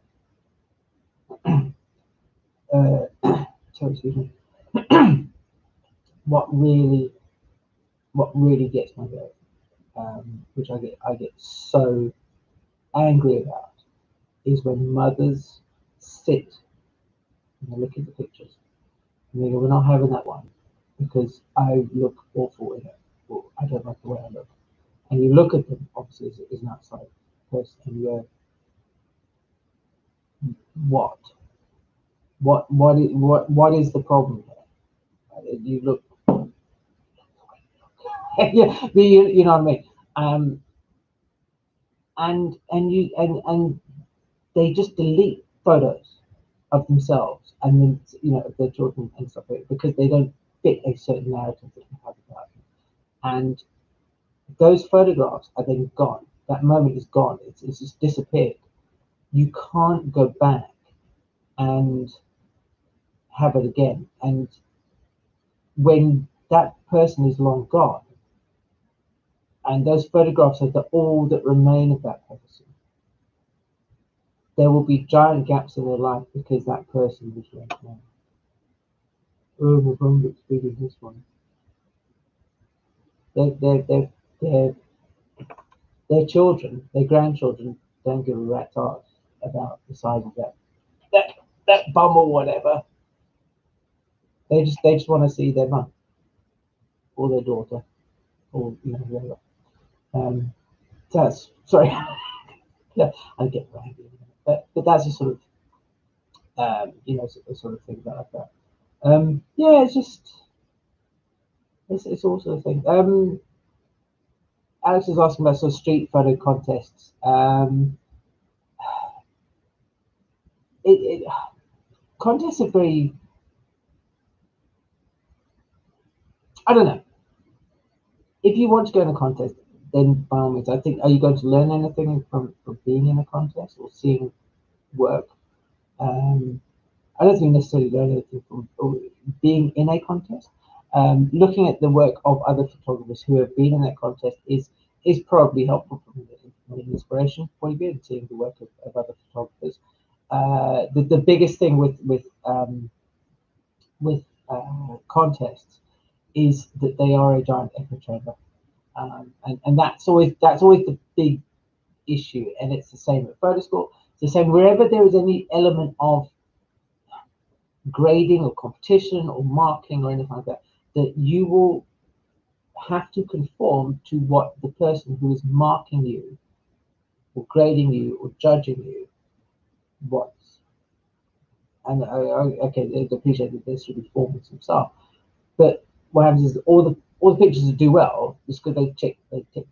S1: sorry, excuse me, what really gets my goat, which I get so angry about, is when mothers sit and they look at the pictures and they go, "We're not having that one because I look awful in it, or I don't like the way I look." And you look at them, obviously, as an outside person, and you go, "What? What is the problem here?" You look, yeah, you know what I mean. And they just delete photos of themselves and then, you know, of their children and stuff like that, because they don't fit a certain narrative that you have about them. And those photographs are then gone. That moment is gone. It's just disappeared. You can't go back and have it again. And when that person is long gone, and those photographs are all that remain of that person, there will be giant gaps in their life because that person was long gone. Oh, my phone looks big in this one. Their their children, their grandchildren, don't give a rat's ass about the size of that bum or whatever. They just want to see their mum or their daughter or, you know, whoever. That's sorry. Yeah, I get right, but that's a sort of you know, a sort of thing like that. Yeah, it's just it's also a thing. Alex is asking about sort of street photo contests. Contests are very, I don't know. If you want to go in a contest, then by all means, I think, are you going to learn anything from being in a contest or seeing work? I don't think you necessarily learn anything from being in a contest. Looking at the work of other photographers who have been in that contest is probably helpful from an inspiration point of view, and seeing the work of other photographers. The biggest thing with contests is that they are a giant echo chamber, and that's always the big issue. And it's the same at photo school. It's the same wherever there is any element of grading or competition or marking or anything like that, that you will have to conform to what the person who is marking you or grading you or judging you wants. And okay, they appreciate that there should be formal themselves, but what happens is all the pictures that do well is because they tick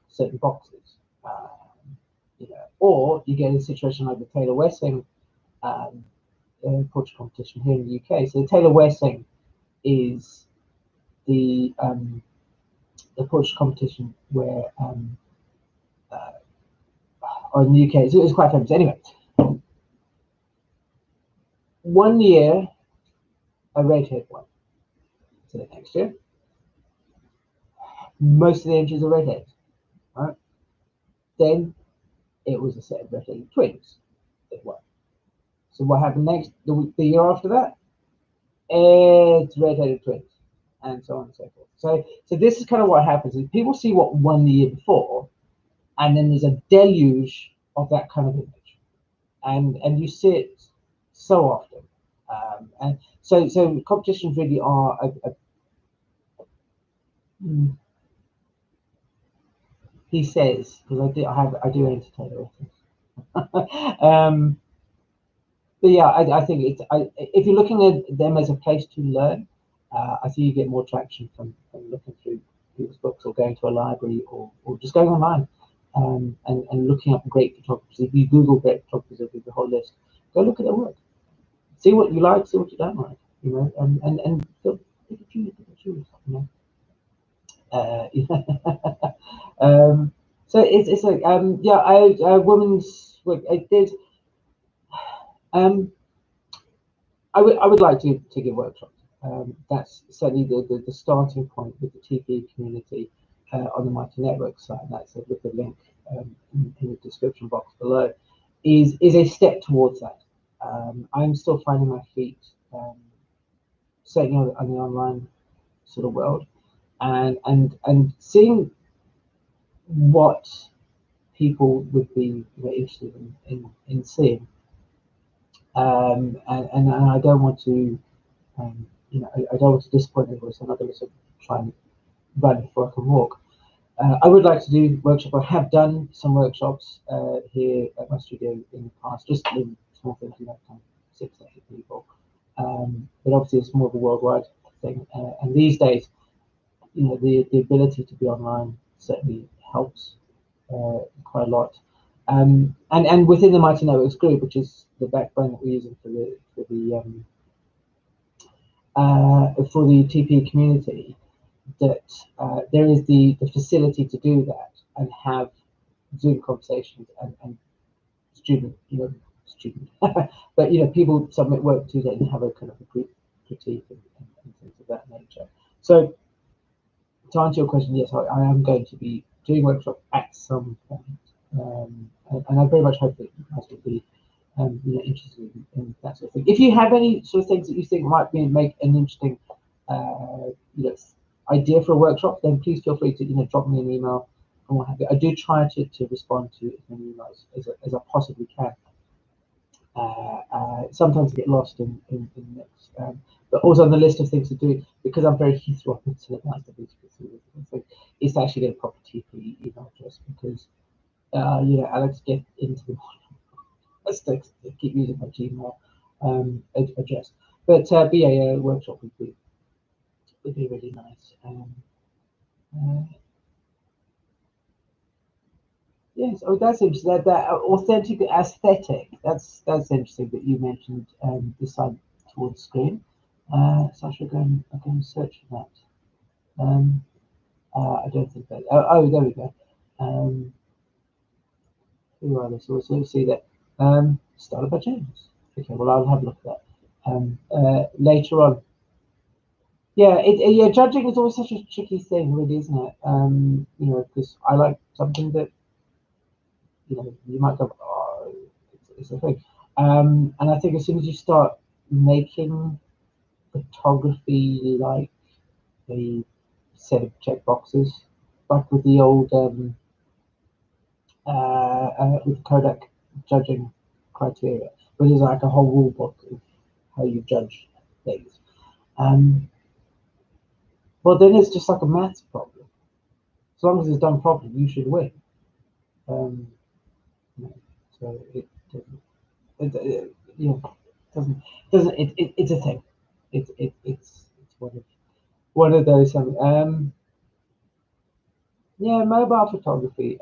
S1: certain boxes. Or you get a situation like the Taylor Wessing portrait competition here in the UK. So the Taylor Wessing is the portrait competition where or in the UK, so it's quite famous. Anyway, one year a redhead won. So the next year, most of the entries are redheads, right? Then it was a set of redheaded twins that won. So what happened next? The year after that, it's redheaded twins, and so on and so forth. So this is kind of what happens: is people see what won the year before, and then there's a deluge of that kind of image, and you see it so often. And so competitions really are he says, because I do entertain it. But yeah, I think if you're looking at them as a place to learn, I think you get more traction from looking through people's books or going to a library or just going online and looking up great photographers. If you Google great photographers, there'll be the whole list. Go look at their work. See what you like, see what you don't like, and pick a few, so it's like yeah, women's work. I would like to give workshops. That's certainly the starting point with the TP community on the Mighty Network side. That's with the link in the description box below. Is a step towards that. I'm still finding my feet, certainly on the online sort of world, and seeing what people would be interested in seeing. And I don't want to, I don't want to disappoint anyone, so I'm not going to sort of try and run before I can walk. I would like to do workshops. I have done some workshops here at my studio in the past, just in small things, 6 to 8 people. But obviously it's more of a worldwide thing. And these days, the ability to be online certainly helps quite a lot. And within the Mighty Networks group, which is the backbone that we're using for the TP community, that there is the facility to do that and have Zoom conversations and student, but people submit work to that and have a kind of a group critique and things of that nature. So to answer your question, yes, I am going to be doing workshops at some point, and I very much hope that you guys will be interested in that sort of thing. If you have any sort of things that you think might make an interesting idea for a workshop, then please feel free to drop me an email and what have you. I do try to respond to as many emails as I possibly can. Sometimes I get lost in the mix, but also on the list of things to do, because I'm very Heathrow it's actually get a proper TP email address, because Alex get into the mistakes. Keep using my Gmail address, but yeah, workshop would be really nice. Yes, oh, that's interesting. That authentic aesthetic. That's interesting that you mentioned the side towards the screen. So I should go and search for that. I don't think that. There we go. Um, who are they? So let's see that. Started by James. Okay, well I'll have a look at that later on. Yeah, yeah. Judging is always such a tricky thing, really, isn't it? You know, because I like something that you might go, oh, it's a thing. And I think as soon as you start making photography like a set of check boxes, like with the old with Kodak judging criteria, where there's like a whole rule book of how you judge things. Um, well, then it's just like a maths problem. As long as it's done properly, you should win. Um, you know, so it doesn't. You know, doesn't it's a thing. It's one of those. Yeah, mobile photography.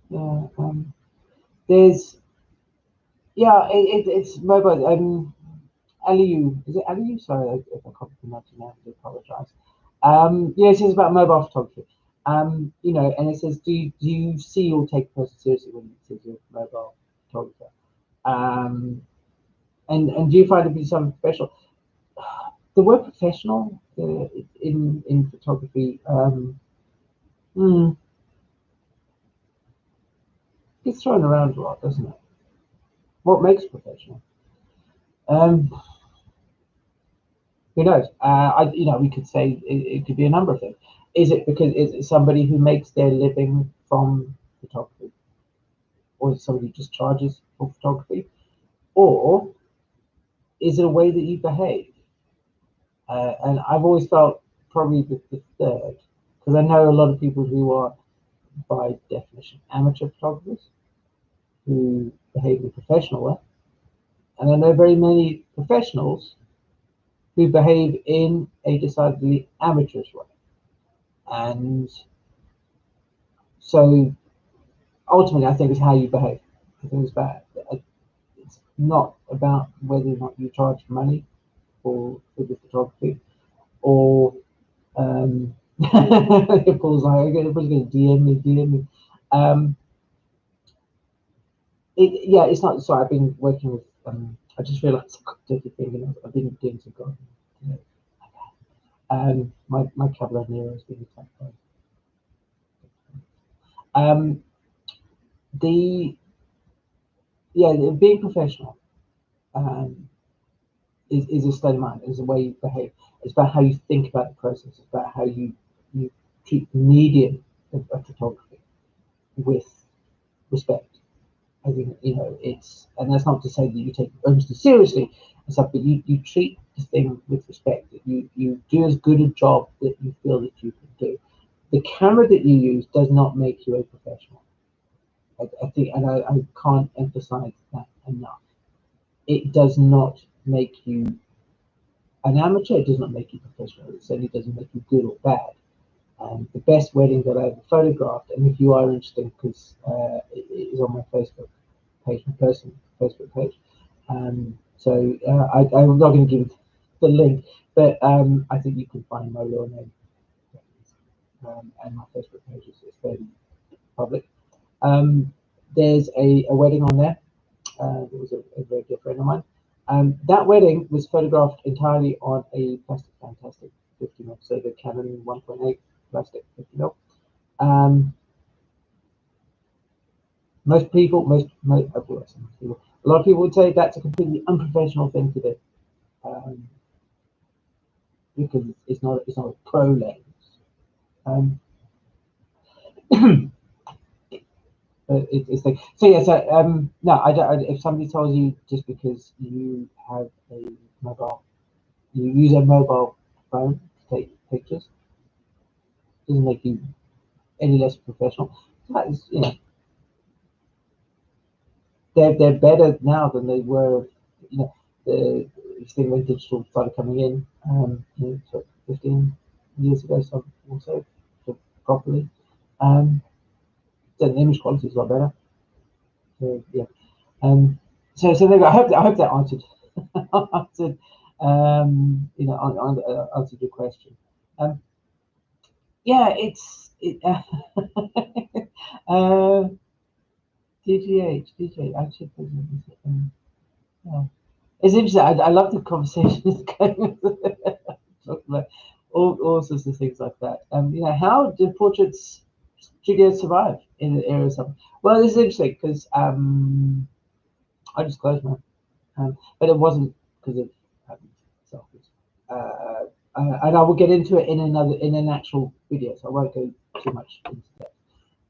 S1: Yeah, there's it's mobile. Aliu, is it Aliu? Sorry if I can't pronounce your name. I do apologise. Yeah, it says about mobile photography. You know, and it says, do you see or take a person seriously when it says you're a mobile photographer? Um, and do you find it to be something special? The word professional in photography hmm, gets thrown around a lot, doesn't it? What makes professional? Um, who knows? We could say it could be a number of things. Is it because it's somebody who makes their living from photography, or is it somebody who just charges for photography, or is it a way that you behave? And I've always felt probably the third, because I know a lot of people who are by definition amateur photographers who behave in a professional way, and I know very many professionals who behave in a decidedly amateurish way. And so ultimately, I think it's how you behave. I think it's bad. It's not about whether or not you charge money for the photography or Paul's like, everybody's going to DM me. Um, it's not. Sorry, I've been working with. I just realised I've got a dirty finger. I've been doing some gardening today. My Cabernet Nero has been attacked by. Um, the being professional um, is a state of mind. Is the way you behave. It's about how you think about the process. It's about how you treat the medium of photography with respect. I think it's, and that's not to say that you take honesty seriously and stuff, but you treat the thing with respect. That you do as good a job that you feel that you can do. The camera that you use does not make you a professional. I think, and I can't emphasize that enough. It does not make you an amateur. It does not make you professional. It certainly doesn't make you good or bad. The best wedding that I ever photographed, and if you are interested, because it is on my Facebook page, my personal Facebook page. I'm not going to give the link, but I think you can find my real name, and my Facebook page is fairly public. There's a wedding on there. It was a very dear friend of mine. That wedding was photographed entirely on a plastic fantastic 50mm, so the Canon 1.8 plastic 50mm. Most people, a lot of people would say that's a completely unprofessional thing to do, because it's not a pro lens. Um, but it's like, so yeah. So no, I don't. If somebody tells you just because you have a mobile, you use a mobile phone to take pictures, doesn't make you any less professional. That is, they're better now than they were. The thing when digital started coming in, 15. years ago, some also properly. So the image quality is a lot better. So yeah. So there you go. I hope that answered answered answered your question. Yeah, it's DGH. Actually, yeah. It's interesting. I love the conversations going talking about all sorts of things like that. How do portraits studios survive in the area of something? Well, this is interesting because I just closed mine, but it wasn't because of selfies. And I will get into it in an actual video, so I won't go too much into depth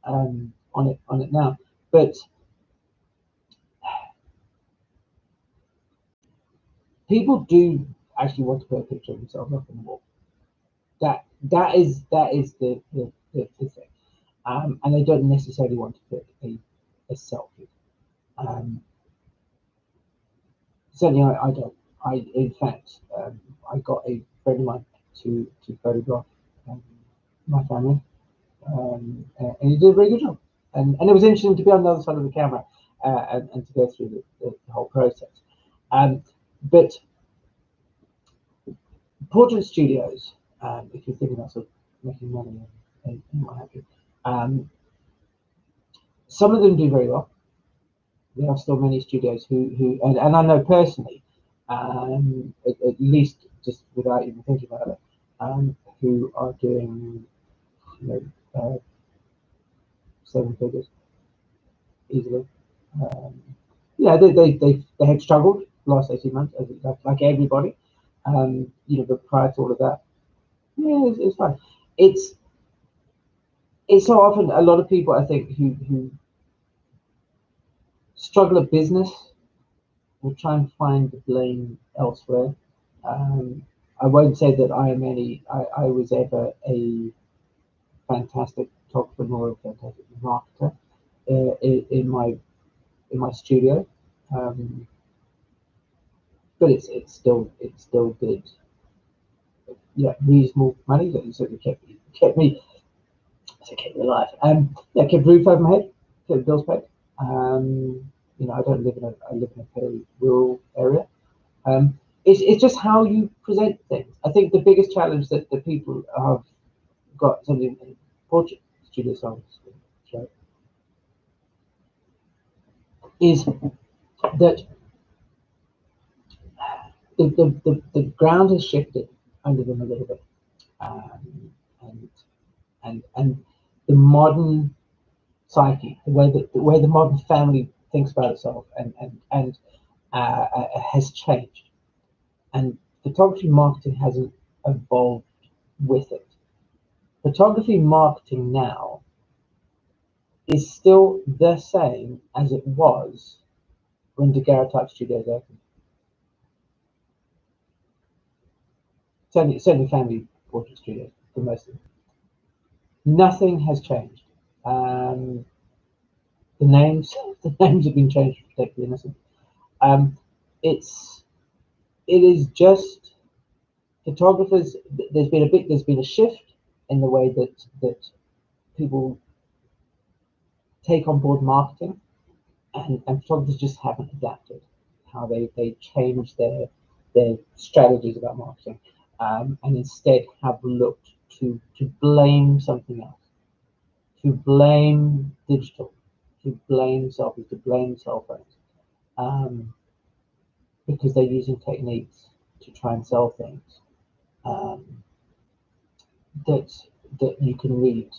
S1: on it now. But people do actually want to put a picture of themselves up on the wall. That is the thing, and they don't necessarily want to put a selfie. Certainly, I don't. In fact, I got a friend of mine to photograph my family, and he did a very good job. And it was interesting to be on the other side of the camera and to go through the whole process. But portrait studios, if you're thinking about sort of making money and what have you, some of them do very well. There are still many studios and I know personally, at least just without even thinking about it, who are doing, uh, 7 figures easily. Yeah, they have struggled the last 18 months, like everybody. But prior to all of that, yeah, it's fine. It's so often a lot of people I think who struggle at business will try and find the blame elsewhere. Um, I won't say that I was ever a fantastic photographer nor a fantastic marketer in my studio, but it's still good. Yeah, reasonable money that certainly kept me alive. Yeah, kept roof over my head, kept bills paid. I don't live I live in a very rural area. It's just how you present things. I think the biggest challenge that the people have got something in portrait studio songs is that the ground has shifted under them a little bit, and and the modern psyche, the way the modern family thinks about itself, has changed, and photography marketing hasn't evolved with it. Photography marketing now is still the same as it was when daguerreotype studios opened. Certainly family portrait studios for most of them. Nothing has changed. The names the names have been changed to protect the innocent. It's it is just photographers. There's been a shift in the way that people take on board marketing, and photographers just haven't adapted how they change their strategies about marketing, and instead have looked to blame something else, to blame digital, to blame selfies, to blame cell phones, because they're using techniques to try and sell things um, that you can read.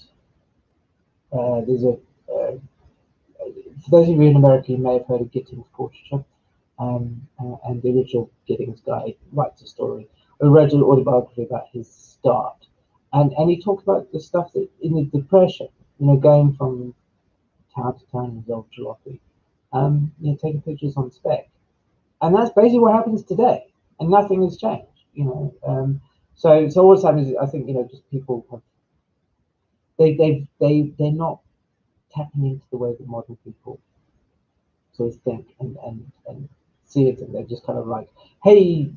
S1: There's a For those of you in America, you may have heard of Gittings' portraiture, and the original Gittings guy writes a story, a original autobiography about his start, and he talked about the stuff that in the depression, going from town to town in his old jalopy, taking pictures on spec, and that's basically what happens today, and nothing has changed. So what's happening is I think just people have they're not tapping into the way that modern people sort of think and see it, and they're just kind of like, hey,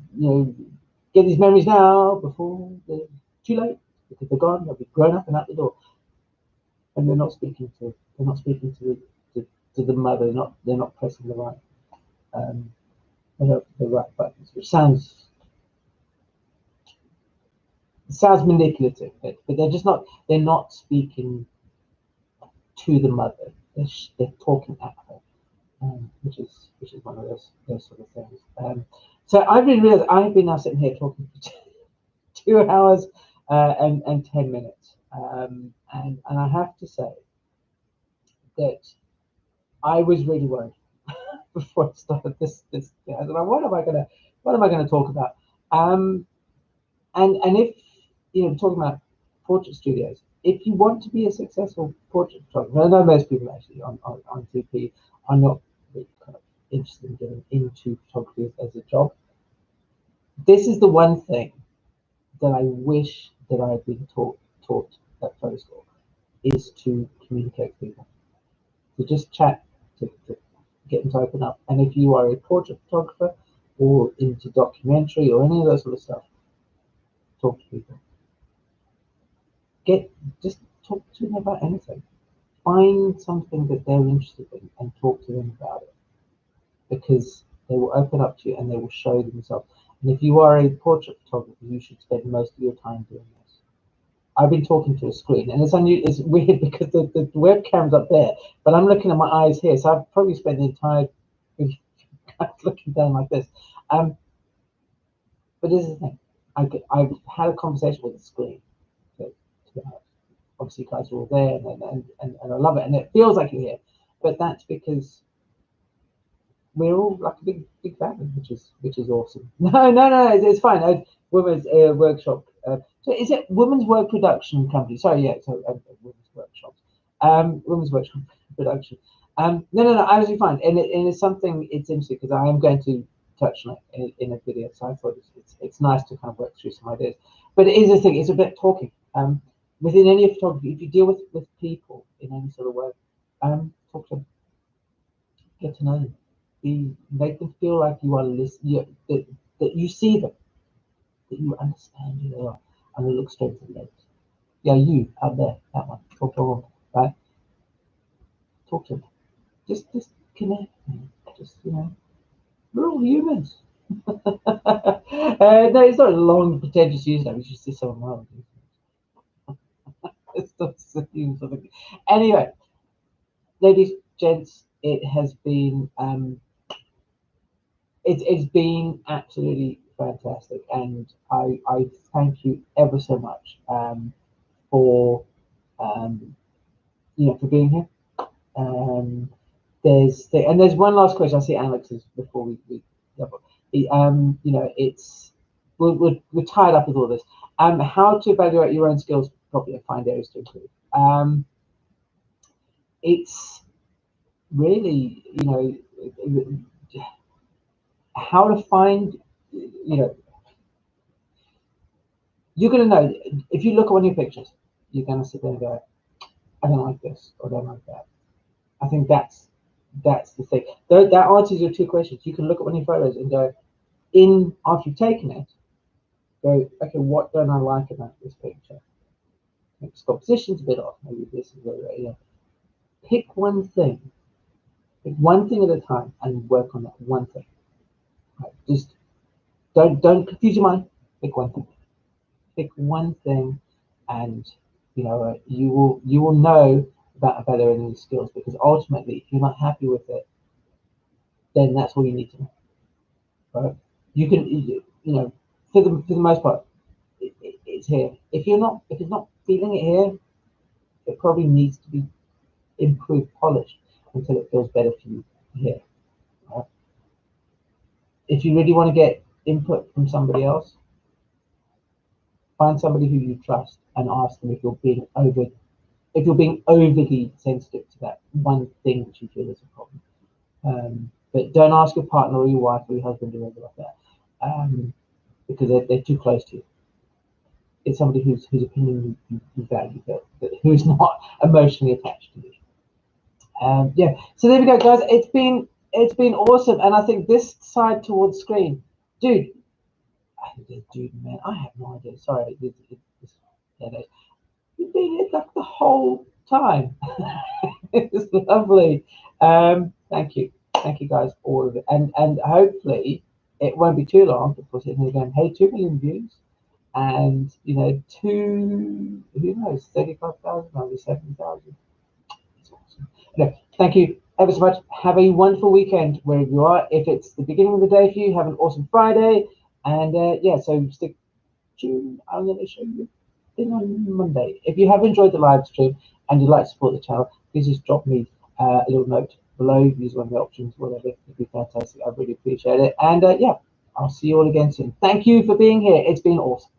S1: get these memories now before they're too late. because they're gone, they'll be grown up and out the door, and they're not speaking to the mother. They're not pressing the right buttons, which sounds manipulative, but they're just not. They're not speaking to the mother. They're talking at her, which is one of those sort of things. So I've realized I've been now sitting here talking for 2 hours and 10 minutes, and I have to say that I was really worried before I started this. I was like, what am I gonna talk about? And if talking about portrait studios, if you want to be a successful portrait photographer, I know most people actually on TP are not really kind of interested in getting into photography as a job. This is the one thing that I wish that I had been taught at photo school, is to communicate with people, to just chat, to get them to open up. And if you are a portrait photographer or into documentary or any of that sort of stuff, talk to people. Just talk to them about anything. Find something that they're interested in and talk to them about it, because they will open up to you and they will show themselves. And if you are a portrait photographer, you should spend most of your time doing this. I've been talking to a screen, and it's weird because the webcam's up there, but I'm looking at my eyes here, so I've probably spent the entire looking down like this. But this is the thing. I've had a conversation with the screen. Obviously, you guys are all there, and I love it, and it feels like you're here. But that's because we're all like a big family, which is awesome. No, it's fine. Women's workshop. So is it Women's Work Production Company? Sorry, yeah. So Women's Workshops. Women's Workshop Production. No. Absolutely fine. And it's something. It's interesting because I am going to touch on it in a video. So I thought it's nice to kind of work through some ideas. But it is a thing. It's a bit talking. Within any photography, if you deal with people in any sort of way, talk to them, get to know them, make them feel like you are listening, that you see them, that you understand who they are, and they look straight to the legs. Yeah, you out there, that one, talk to them, right? Talk to them. Just connect. Just we're all humans. No, it's not a long pretentious use. We should see someone else. Anyway, ladies, gents, it has been it's been absolutely fantastic, and I thank you ever so much for for being here. There's one last question. I see Alex's before we it's we're tied up with all this. How to evaluate your own skills properly and find areas to improve. It's really how to find you're going to know if you look at one of your pictures, you're going to sit there and go, I don't like this or I don't like that. I think that's the thing. That answers your 2 questions. You can look at one of your photos and go, after you've taken it, go, okay, what don't I like about this picture? Its composition's a bit off. Maybe this is pick one thing. Pick one thing at a time and work on that one thing. Right? Just don't confuse your mind. Pick one thing. Pick one thing, and you will know about evaluating your skills, because ultimately, if you're not happy with it, then that's all you need to know. Right? You can, for the most part, it's here. If it's not feeling it here, it probably needs to be improved, polished until it feels better for you here. Right? If you really want to get input from somebody else, find somebody who you trust and ask them if you're being overly sensitive to that one thing which you feel is a problem. But don't ask your partner or your wife or your husband or whatever like that, because they're too close to you. It's somebody whose opinion you value, but who's not emotionally attached to you. Yeah. So there we go, guys. It's been awesome, and I think this side towards screen, dude, man, I have no idea. Sorry, Yeah, no, you've been here like the whole time. It's lovely. Thank you guys, all of it, and hopefully it won't be too long before sitting here going, hey, 2 million views, and you know, who knows, 35,000, maybe 7,000. It's awesome. Okay, thank you ever so much. Have a wonderful weekend wherever you are. If it's the beginning of the day for you, have an awesome Friday, and yeah, so stick tuned. I'm going to show you thing on Monday. If you have enjoyed the live stream and you'd like to support the channel, please just drop me a little note below. Use one of the options, whatever. It'd be fantastic. I really appreciate it. And yeah, I'll see you all again soon. Thank you for being here. It's been awesome.